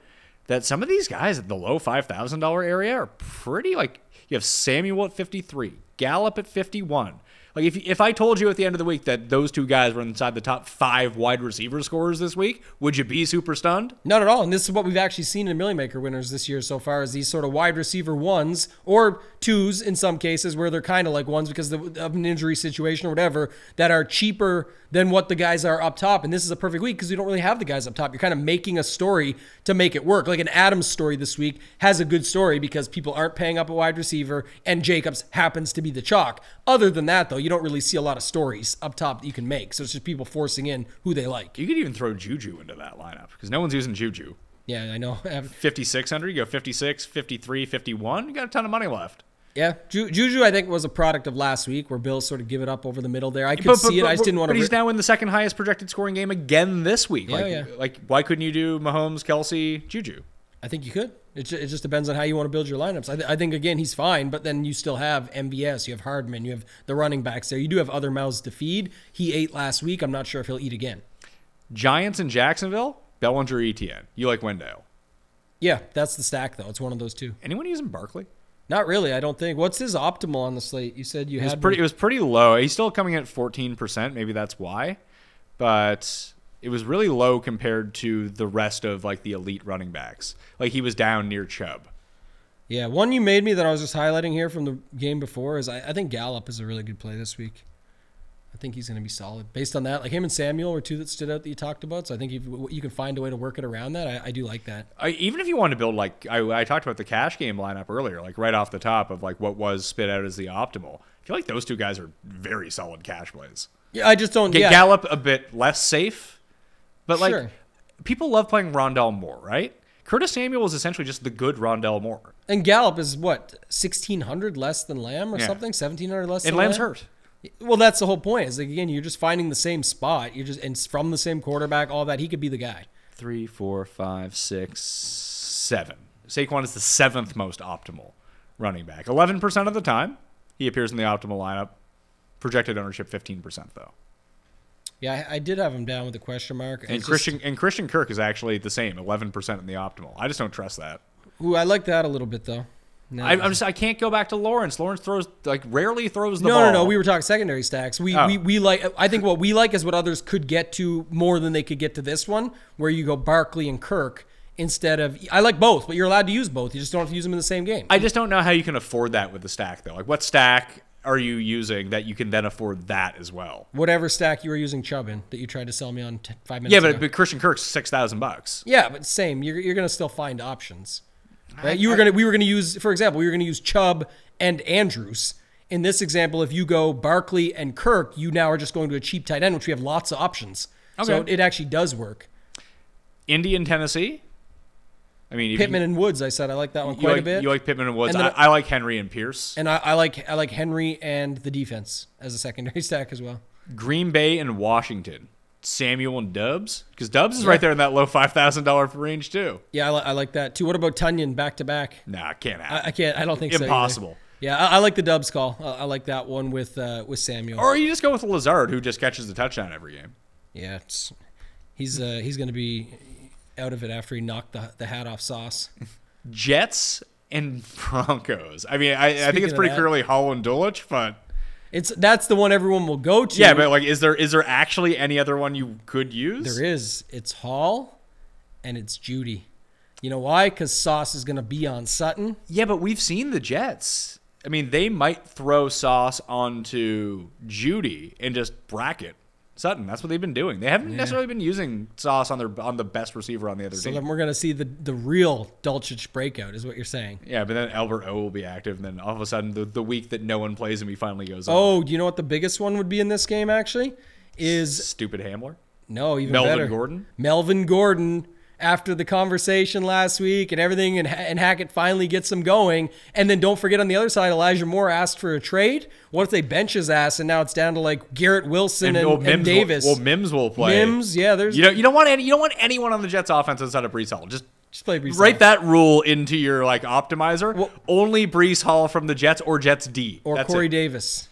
[SPEAKER 3] that some of these guys at the low $5,000 area are pretty like. You have Samuel at 53, Gallup at 51. Like if I told you at the end of the week that those 2 guys were inside the top 5 wide receiver scorers this week, would you be super stunned?
[SPEAKER 4] Not at all. And this is what we've actually seen in Million Maker winners this year so far is these sort of wide receiver 1s or 2s in some cases where they're kind of like 1s because of an injury situation or whatever that are cheaper than what the guys are up top. And this is a perfect week because you don't really have the guys up top. You're kind of making a story to make it work. Like an Adams story this week has a good story because people aren't paying up a wide receiver and Jacobs happens to be the chalk. Other than that, though, you don't really see a lot of stories up top that you can make. So it's just people forcing in who they like.
[SPEAKER 3] You could even throw Juju into that lineup because no one's using Juju.
[SPEAKER 4] Yeah, I know.
[SPEAKER 3] 5,600, you go 56, 53, 51. You got a ton of money left.
[SPEAKER 4] Yeah, Juju, I think, was a product of last week where Bills sort of give it up over the middle there. I could see it. I just didn't want to.
[SPEAKER 3] But he's now in the second highest projected scoring game again this week.
[SPEAKER 4] Yeah,
[SPEAKER 3] Like, why couldn't you do Mahomes, Kelsey, Juju?
[SPEAKER 4] I think you could. It just depends on how you want to build your lineups. I think, again, he's fine, but then you still have MVS, you have Hardman, you have the running backs there. You do have other mouths to feed. He ate last week. I'm not sure if he'll eat again.
[SPEAKER 3] Giants and Jacksonville, Bellinger, ETN. You like Wendell?
[SPEAKER 4] Yeah, that's the stack, though. It's one of those 2.
[SPEAKER 3] Anyone using Barkley?
[SPEAKER 4] Not really, I don't think. What's his optimal on the slate? You said you had
[SPEAKER 3] It was pretty low. He's still coming in at 14%. Maybe that's why. But it was really low compared to the rest of like the elite running backs. Like he was down near Chubb.
[SPEAKER 4] Yeah, one you made me that I was just highlighting here from the game before is I think Gallup is a really good play this week. I think he's going to be solid. Based on that, like him and Samuel were two that stood out that you talked about. So I think if you can find a way to work it around that, I do like that.
[SPEAKER 3] Even if you want to build, like, I talked about the cash game lineup earlier, like right off the top of like what was spit out as the optimal. I feel like those two guys are very solid cash plays.
[SPEAKER 4] Yeah, I just don't
[SPEAKER 3] get Gallup a bit less safe, but like
[SPEAKER 4] sure.
[SPEAKER 3] People love playing Rondell Moore, right? Curtis Samuel is essentially just the good Rondell Moore.
[SPEAKER 4] And Gallup is what, 1,600 less than Lamb or something? 1,700 less than Lamb?
[SPEAKER 3] And Lamb's hurt.
[SPEAKER 4] Well, that's the whole point. Is like, again, you're just finding the same spot. You're just, and from the same quarterback, all that. He could be the guy.
[SPEAKER 3] 3, 4, 5, 6, 7. Saquon is the 7th most optimal running back. 11% of the time, he appears in the optimal lineup. Projected ownership 15% though.
[SPEAKER 4] Yeah, I did have him down with a question mark.
[SPEAKER 3] And Christian Kirk is actually the same, 11% in the optimal. I just don't trust that.
[SPEAKER 4] Ooh, I like that a little bit though. No,
[SPEAKER 3] I can't go back to Lawrence. Lawrence rarely throws the ball.
[SPEAKER 4] No. We were talking secondary stacks. We like. I think what we like is what others could get to more than they could get to this one, where you go Barkley and Kirk instead of. I like both, but you're allowed to use both. You just don't have to use them in the same game.
[SPEAKER 3] I just don't know how you can afford that with the stack though. Like, what stack are you using that you can then afford that as well?
[SPEAKER 4] Whatever stack you were using Chubb in that you tried to sell me on 5 minutes ago.
[SPEAKER 3] But Christian Kirk's $6,000.
[SPEAKER 4] Yeah, but same. You're gonna still find options. Right? We were gonna use, for example, we were gonna use Chubb and Andrews. In this example, if you go Barkley and Kirk, you now are just going to a cheap tight end, which we have lots of options. Okay. So it actually does work.
[SPEAKER 3] Indy and Tennessee. I mean,
[SPEAKER 4] Pittman and Woods. I said I like that one quite a bit.
[SPEAKER 3] You like Pittman and Woods. I like Henry and Pierce.
[SPEAKER 4] And I like Henry and the defense as a secondary stack as well.
[SPEAKER 3] Green Bay and Washington. Samuel and Dubs, because Dubs is right there in that low $5,000 range too.
[SPEAKER 4] Yeah, I like that too. What about Tunyon back to back?
[SPEAKER 3] Nah, can't happen.
[SPEAKER 4] I can't. I don't think
[SPEAKER 3] Impossible.
[SPEAKER 4] So. Yeah, I like the Dubs call. I like that one with Samuel.
[SPEAKER 3] Or you just go with Lazard, who just catches the touchdown every game.
[SPEAKER 4] Yeah, he's going to be out of it after he knocked the hat off Sauce.
[SPEAKER 3] Jets and Broncos. I mean, I think it's pretty clearly Hall and Dulwich, but.
[SPEAKER 4] That's the one everyone will go to.
[SPEAKER 3] Yeah, but like, is there actually any other one you could use?
[SPEAKER 4] There is. It's Hall, and it's Judy. You know why? Because Sauce is going to be on Sutton.
[SPEAKER 3] Yeah, but we've seen the Jets. I mean, they might throw Sauce onto Judy and just bracket Sutton. That's what they've been doing. They haven't necessarily been using Sauce on the best receiver on the other team.
[SPEAKER 4] So then we're going to see the real Dulcich breakout is what you're saying.
[SPEAKER 3] Yeah, but then Albert O will be active, and then all of a sudden the week that no one plays him, he finally goes off.
[SPEAKER 4] Oh, do you know what the biggest one would be in this game actually? Is
[SPEAKER 3] stupid Hamler?
[SPEAKER 4] No, even
[SPEAKER 3] Melvin
[SPEAKER 4] better.
[SPEAKER 3] Gordon?
[SPEAKER 4] Melvin Gordon. After the conversation last week and everything, and Hackett finally gets him going. And then don't forget on the other side, Elijah Moore asked for a trade. What if they bench his ass and now it's down to like Garrett Wilson and Davis?
[SPEAKER 3] Mims will play.
[SPEAKER 4] Mims, yeah. There's
[SPEAKER 3] you don't want anyone on the Jets offense outside of Breece Hall. Just
[SPEAKER 4] play Breece
[SPEAKER 3] write
[SPEAKER 4] Hall.
[SPEAKER 3] That rule into your like optimizer. Well, only Breece Hall from the Jets or Jets D.
[SPEAKER 4] Or Corey Davis.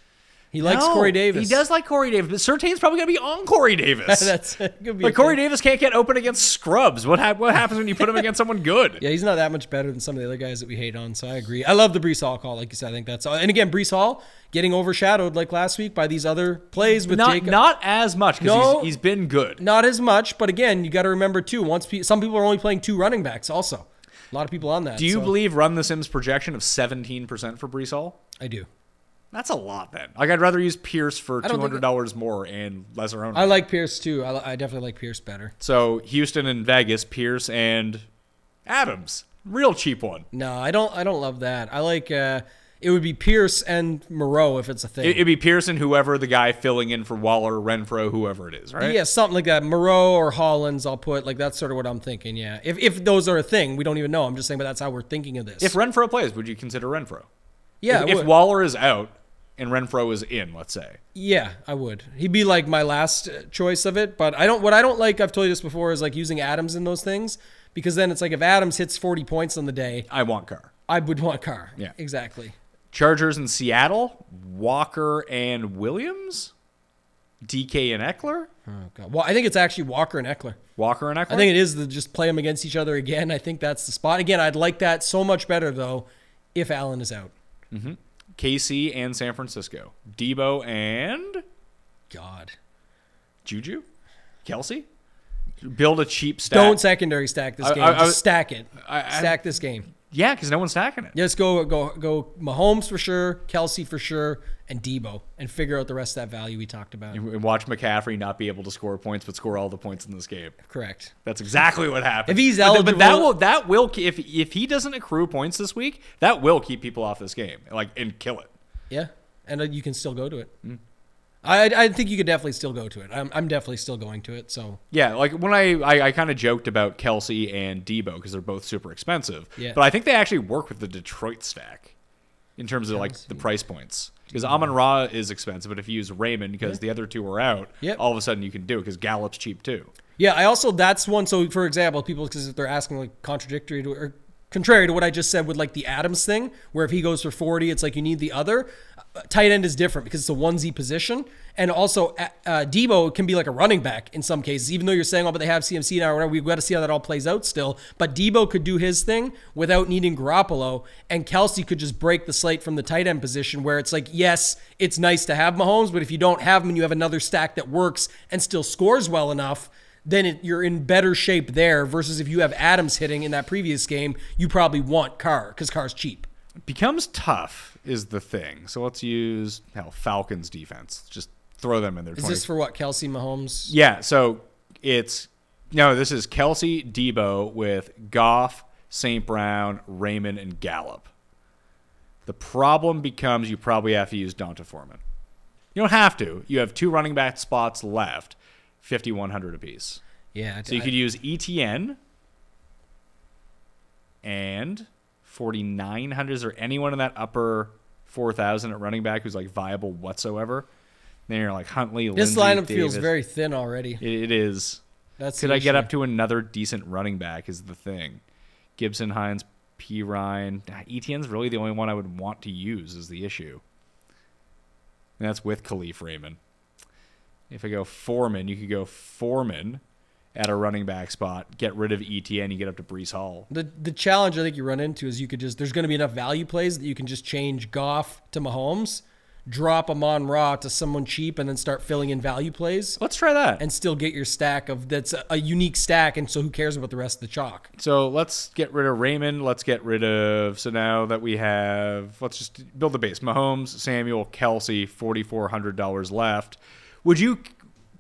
[SPEAKER 4] He likes Corey Davis.
[SPEAKER 3] He does like Corey Davis, but Surtain's probably going to be on Corey Davis.
[SPEAKER 4] That's could be.
[SPEAKER 3] But Corey Davis can't get open against scrubs. What happens when you put him against someone good?
[SPEAKER 4] Yeah, he's not that much better than some of the other guys that we hate on. So I agree. I love the Breece Hall call, like you said. I think that's all. And again, Breece Hall getting overshadowed like last week by these other plays with Jacob.
[SPEAKER 3] Not as much because he's been good.
[SPEAKER 4] Not as much, but again, you got to remember too. Some people are only playing 2 running backs. Also, a lot of people on that.
[SPEAKER 3] Do you believe Run the Sims projection of 17% for Breece Hall?
[SPEAKER 4] I do.
[SPEAKER 3] That's a lot then. Like, I'd rather use Pierce for $200 more and lesser ownership.
[SPEAKER 4] I like Pierce too. I definitely like Pierce better.
[SPEAKER 3] So Houston and Vegas, Pierce and Adams. Real cheap one.
[SPEAKER 4] No, I don't love that. I like it would be Pierce and Moreau if it's a thing.
[SPEAKER 3] It'd be Pierce and whoever the guy filling in for Waller, Renfro, whoever it is, right?
[SPEAKER 4] Yeah, something like that. Moreau or Hollins, I'll put. Like, that's sort of what I'm thinking, yeah. If those are a thing, we don't even know. I'm just saying, but that's how we're thinking of this.
[SPEAKER 3] If Renfro plays, would you consider Renfro?
[SPEAKER 4] Yeah,
[SPEAKER 3] if Waller is out and Renfro is in, let's say.
[SPEAKER 4] Yeah, I would. He'd be like my last choice of it. But what I don't like, I've told you this before, is like using Adams in those things. Because then it's like if Adams hits 40 points on the day.
[SPEAKER 3] I want Carr.
[SPEAKER 4] I would want Carr.
[SPEAKER 3] Yeah.
[SPEAKER 4] Exactly.
[SPEAKER 3] Chargers in Seattle, Walker and Williams, DK and Eckler.
[SPEAKER 4] Oh, God. Well, I think it's actually Walker and Eckler.
[SPEAKER 3] Walker and Eckler?
[SPEAKER 4] I think it is just play them against each other again. I think that's the spot. Again, I'd like that so much better, though, if Allen is out.
[SPEAKER 3] KC and San Francisco. Debo and
[SPEAKER 4] God.
[SPEAKER 3] Juju? Kelsey? Build a cheap stack.
[SPEAKER 4] Don't secondary stack this game. Just stack it. Stack this game.
[SPEAKER 3] Yeah, because no one's stacking it.
[SPEAKER 4] Just go Mahomes for sure, Kelsey for sure, and Debo, and figure out the rest of that value we talked about.
[SPEAKER 3] And watch McCaffrey not be able to score points, but score all the points in this game.
[SPEAKER 4] Correct.
[SPEAKER 3] That's exactly what happened.
[SPEAKER 4] If he's eligible,
[SPEAKER 3] but that will if he doesn't accrue points this week, that will keep people off this game, and kill it.
[SPEAKER 4] Yeah, and you can still go to it. I think you could definitely still go to it. I'm definitely still going to it. So
[SPEAKER 3] yeah, like when I kind of joked about Kelsey and Debo because they're both super expensive.
[SPEAKER 4] Yeah.
[SPEAKER 3] But I think they actually work with the Detroit stack in terms of like the price points. Because Amon-Ra is expensive, but if you use Raymond because the other two are out, all of a sudden you can do it because Gallup's cheap too.
[SPEAKER 4] Yeah, I also that's one. So for example, people because if they're asking like contrary to what I just said with like the Adams thing, where if he goes for 40, it's like you need the other. Tight end is different because it's a onesie position. And also, Debo can be like a running back in some cases, even though you're saying, but they have CMC now or whatever. We've got to see how that all plays out still. But Debo could do his thing without needing Garoppolo, and Kelsey could just break the slate from the tight end position where it's like, yes, it's nice to have Mahomes, but if you don't have him and you have another stack that works and still scores well enough, then you're in better shape there versus if you have Adams hitting in that previous game, you probably want Carr because Carr's cheap.
[SPEAKER 3] Becomes tough is the thing. So let's use Falcons defense. Just throw them in there.
[SPEAKER 4] Is this for what, Kelsey, Mahomes?
[SPEAKER 3] Yeah, so this is Kelsey, Debo with Goff, St. Brown, Raymond, and Gallup. The problem becomes you probably have to use Donta Foreman. You don't have to. You have 2 running back spots left, 5,100 apiece.
[SPEAKER 4] Yeah.
[SPEAKER 3] So you could use ETN and 4,900. Is there anyone in that upper 4,000 at running back who's like viable whatsoever? Then you're like Huntley,
[SPEAKER 4] this
[SPEAKER 3] Lindsey,
[SPEAKER 4] lineup
[SPEAKER 3] Davis.
[SPEAKER 4] feels very thin already.
[SPEAKER 3] It is. Could I get up to another decent running back is the thing. Gibson, Hines, P. Ryan. ETN's really the only one I would want to use is the issue. And that's with Khalif Raymond. If I go Foreman, you could go Foreman at a running back spot, get rid of ETN, you get up to Breece Hall.
[SPEAKER 4] The challenge I think you run into is there's going to be enough value plays that you can just change Goff to Mahomes, drop Amon-Ra to someone cheap, and then start filling in value plays.
[SPEAKER 3] Let's try that.
[SPEAKER 4] And still get your stack that's a unique stack, and so who cares about the rest of the chalk?
[SPEAKER 3] So let's get rid of Raymond. Let's get rid of, so now that we have, let's just build the base. Mahomes, Samuel, Kelsey, $4,400 left.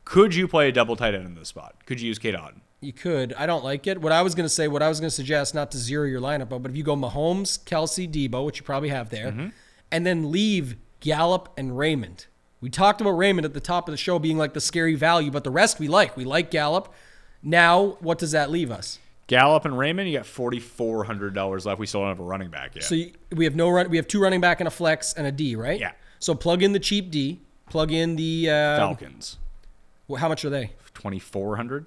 [SPEAKER 3] Could you play a double tight end in this spot? Could you use Kate Otten?
[SPEAKER 4] You could. I don't like it. What I was going to suggest, not to zero your lineup out, but if you go Mahomes, Kelsey, Debo, which you probably have there, and then leave Gallup and Raymond. We talked about Raymond at the top of the show being like the scary value, but the rest we like. We like Gallup. Now, what does that leave us?
[SPEAKER 3] Gallup and Raymond, you got $4,400 left. We still don't have a running back yet.
[SPEAKER 4] So we have we have 2 running back and a flex and a D, right?
[SPEAKER 3] Yeah.
[SPEAKER 4] So plug in the cheap D. Plug in the
[SPEAKER 3] Falcons.
[SPEAKER 4] Well, how much are they?
[SPEAKER 3] 2,400.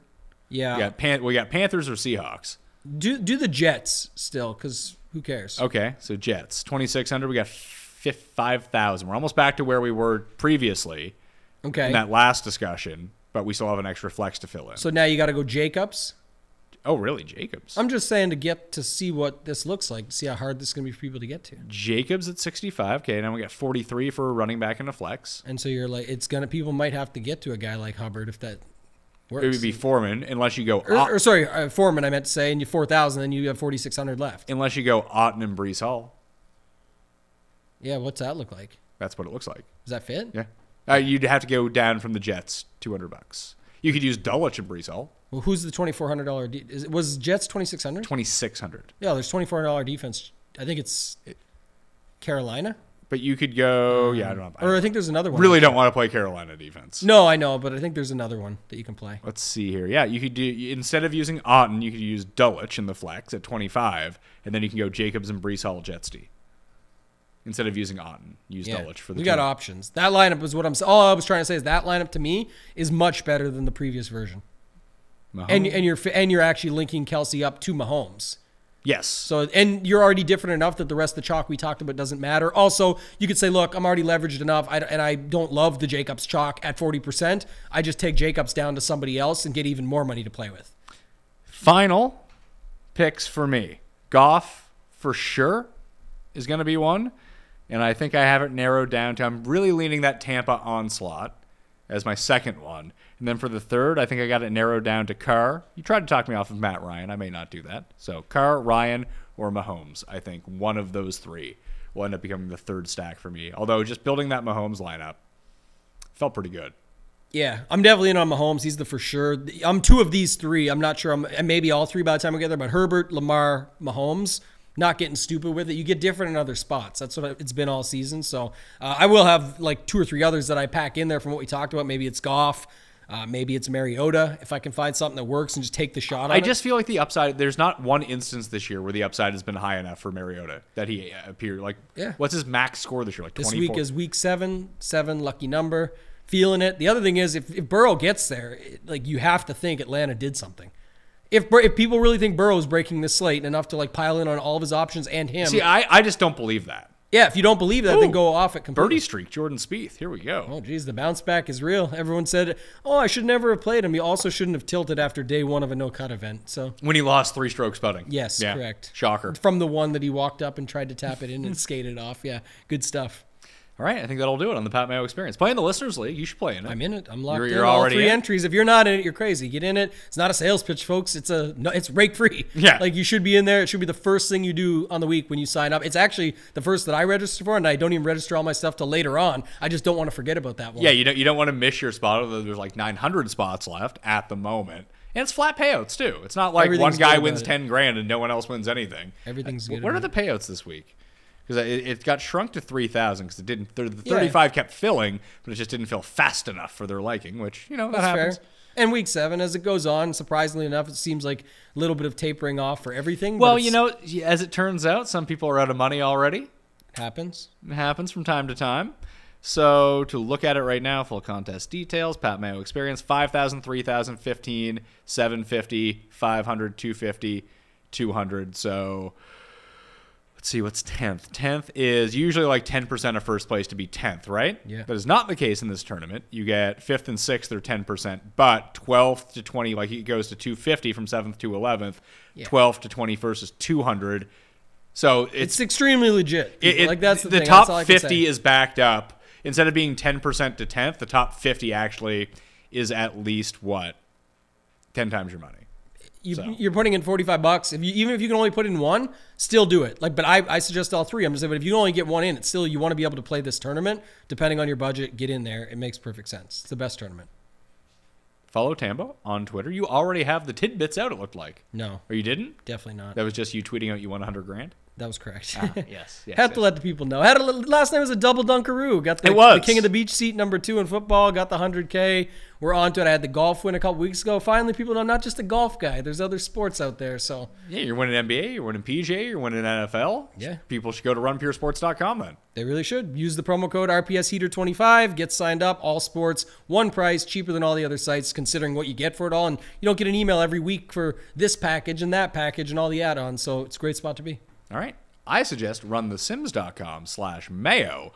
[SPEAKER 4] Yeah.
[SPEAKER 3] We got Panthers or Seahawks.
[SPEAKER 4] Do the Jets still, because who cares?
[SPEAKER 3] Okay, so Jets 2,600. We got 5,000. We're almost back to where we were previously.
[SPEAKER 4] Okay.
[SPEAKER 3] In that last discussion, but we still have an extra flex to fill in.
[SPEAKER 4] So now you got to go Jacobs.
[SPEAKER 3] Oh, really, Jacobs?
[SPEAKER 4] I'm just saying to get to see what this looks like, to see how hard this is going to be for people to get to.
[SPEAKER 3] Jacobs at 65. Okay, now we got 43 for a running back and a flex.
[SPEAKER 4] And so you're like, people might have to get to a guy like Hubbard if that works.
[SPEAKER 3] It would be Foreman unless you go.
[SPEAKER 4] Foreman. I meant to say, and you 4,000, then you have 4,600 left.
[SPEAKER 3] Unless you go Otten and Breece Hall.
[SPEAKER 4] Yeah, what's that look like?
[SPEAKER 3] That's what it looks like.
[SPEAKER 4] Does that fit?
[SPEAKER 3] Yeah. You'd have to go down from the Jets, $200. You could use Dulwich and Breece Hall.
[SPEAKER 4] Well, who's the $2,400? Was Jets 2,600?
[SPEAKER 3] 2,600.
[SPEAKER 4] Yeah, there's $2,400 defense. I think it's Carolina.
[SPEAKER 3] But you could go, I don't know.
[SPEAKER 4] Or I think there's another one.
[SPEAKER 3] Really don't want to play Carolina defense.
[SPEAKER 4] No, I know, but I think there's another one that you can play.
[SPEAKER 3] Let's see here. Yeah, you could do, instead of using Otten, you could use Dulwich in the flex at 25, and then you can go Jacobs and Breece Hall Jets D. Instead of using Otten, use Dulwich for the
[SPEAKER 4] We got options. That lineup is what all I was trying to say is that lineup to me is much better than the previous version.
[SPEAKER 3] Mahomes.
[SPEAKER 4] And you're actually linking Kelsey up to Mahomes.
[SPEAKER 3] Yes.
[SPEAKER 4] So and you're already different enough that the rest of the chalk we talked about doesn't matter. Also, you could say, look, I'm already leveraged enough, and I don't love the Jacobs chalk at 40%. I just take Jacobs down to somebody else and get even more money to play with.
[SPEAKER 3] Final picks for me: Goff for sure. is going to be one. And I think I have it narrowed down to, I'm really leaning that Tampa onslaught as my second one. And then for the third, I think I got it narrowed down to Carr. You tried to talk me off of Matt Ryan. I may not do that. So Carr, Ryan, or Mahomes. I think one of those three will end up becoming the third stack for me. Although just building that Mahomes lineup felt pretty good.
[SPEAKER 4] Yeah, I'm definitely in on Mahomes. He's the for sure. I'm two of these three. I'm not sure. And maybe all three by the time we get there. But Herbert, Lamar, Mahomes. Not getting stupid with it. You get different in other spots. That's what it's been all season. So I will have like 2 or 3 others that I pack in there from what we talked about. Maybe it's Goff. Maybe it's Mariota. If I can find something that works and just take the shot on it.
[SPEAKER 3] I just feel like the upside, there's not one instance this year where the upside has been high enough for Mariota that he appeared. Like, what's his max score this year? Like 24?
[SPEAKER 4] This week is week 7, lucky number. Feeling it. The other thing is if Burrow gets there, like you have to think Atlanta did something. If people really think Burrow's breaking this slate enough to like pile in on all of his options and him.
[SPEAKER 3] See, I just don't believe that.
[SPEAKER 4] Yeah, if you don't believe that, then go off it completely.
[SPEAKER 3] Birdie streak, Jordan Spieth. Here we go.
[SPEAKER 4] Oh, geez, the bounce back is real. Everyone said, I should never have played him. He also shouldn't have tilted after day 1 of a no-cut event. So
[SPEAKER 3] when he lost 3 strokes putting.
[SPEAKER 4] Yes, correct.
[SPEAKER 3] Shocker.
[SPEAKER 4] From the one that he walked up and tried to tap it in and skated off. Yeah, good stuff.
[SPEAKER 3] All right, I think that'll do it on the Pat Mayo Experience. Play in the Listeners League. You should play in it.
[SPEAKER 4] I'm in it. I'm locked in.
[SPEAKER 3] You're
[SPEAKER 4] all
[SPEAKER 3] already
[SPEAKER 4] 3
[SPEAKER 3] in?
[SPEAKER 4] entries. If you're not in it, you're crazy. Get in it. It's not a sales pitch, folks. It's rake free.
[SPEAKER 3] Yeah.
[SPEAKER 4] Like you should be in there. It should be the first thing you do on the week when you sign up. It's actually the first that I register for, and I don't even register all my stuff till later on. I just don't want to forget about that one.
[SPEAKER 3] Yeah, you don't want to miss your spot. There's like 900 spots left at the moment. And it's flat payouts, too. It's not like one guy wins 10 grand and no one else wins anything.
[SPEAKER 4] Everything's good.
[SPEAKER 3] What are the payouts this week? Because it got shrunk to 3,000 because it didn't. The 35 kept filling, but it just didn't fill fast enough for their liking. Which that happens.
[SPEAKER 4] Fair. And week 7, as it goes on, surprisingly enough, it seems like a little bit of tapering off for everything.
[SPEAKER 3] Well, as it turns out, some people are out of money already.
[SPEAKER 4] Happens.
[SPEAKER 3] It happens from time to time. So to look at it right now, full contest details, Pat Mayo Experience, 5,000, 3,000, 15, 750, 500, 250, 200. So let's see, what's 10th? 10th is usually like 10% of first place to be 10th, right?
[SPEAKER 4] Yeah.
[SPEAKER 3] That is not the case in this tournament. You get 5th and 6th, they're 10%, but 12th to 20, like it goes to 250 from 7th to 11th. Yeah. 12th to 21st is 200. So it's
[SPEAKER 4] extremely legit. That's the thing.
[SPEAKER 3] Top 50 is backed up. Instead of being 10% to 10th, the top 50 actually is at least, 10 times your money.
[SPEAKER 4] You're putting in $45. Even if you can only put in one, still do it. But I suggest all 3. I'm just saying, but if you only get one in, it's still you want to be able to play this tournament. Depending on your budget, get in there. It makes perfect sense. It's the best tournament.
[SPEAKER 3] Follow Tambo on Twitter. You already have the tidbits out, it looked like.
[SPEAKER 4] No.
[SPEAKER 3] Or you didn't?
[SPEAKER 4] Definitely not.
[SPEAKER 3] That was just you tweeting out you won $100 grand?
[SPEAKER 4] That was correct.
[SPEAKER 3] Yes.
[SPEAKER 4] Had to let the people know. Last night was a double dunkaroo. Got the King of the Beach seat #2 in football. Got the 100K. We're on to it. I had the golf win a couple weeks ago. Finally, people know I'm not just a golf guy. There's other sports out there. So
[SPEAKER 3] yeah, you're winning NBA. You're winning PGA. You're winning NFL.
[SPEAKER 4] Yeah.
[SPEAKER 3] People should go to runpuresports.com then.
[SPEAKER 4] They really should. Use the promo code RPSHeater25. Get signed up. All sports, one price, cheaper than all the other sites, considering what you get for it all. And you don't get an email every week for this package and that package and all the add-ons. So it's a great spot to be.
[SPEAKER 3] All right. I suggest runthesims.com/Mayo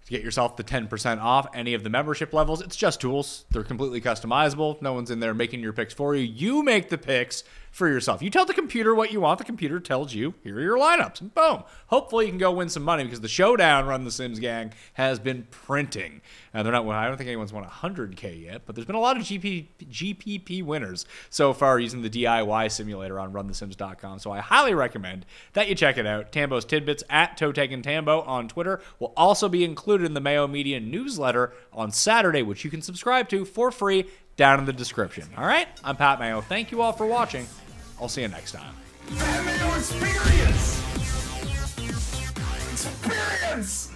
[SPEAKER 3] to get yourself the 10% off any of the membership levels. It's just tools. They're completely customizable. No one's in there making your picks for you. You make the picks for yourself. You tell the computer what you want. The computer tells you, here are your lineups. And boom. Hopefully you can go win some money because the Showdown Run the Sims gang has been printing. I don't think anyone's won 100K yet, but there's been a lot of GPP winners so far using the DIY simulator on runthesims.com. So I highly recommend that you check it out. Tambo's Tidbits at ToeTaginTambo on Twitter will also be included in the Mayo Media newsletter on Saturday, which you can subscribe to for free down in the description. All right? I'm Pat Mayo. Thank you all for watching. I'll see you next time.
[SPEAKER 2] Mayo Experience! Experience!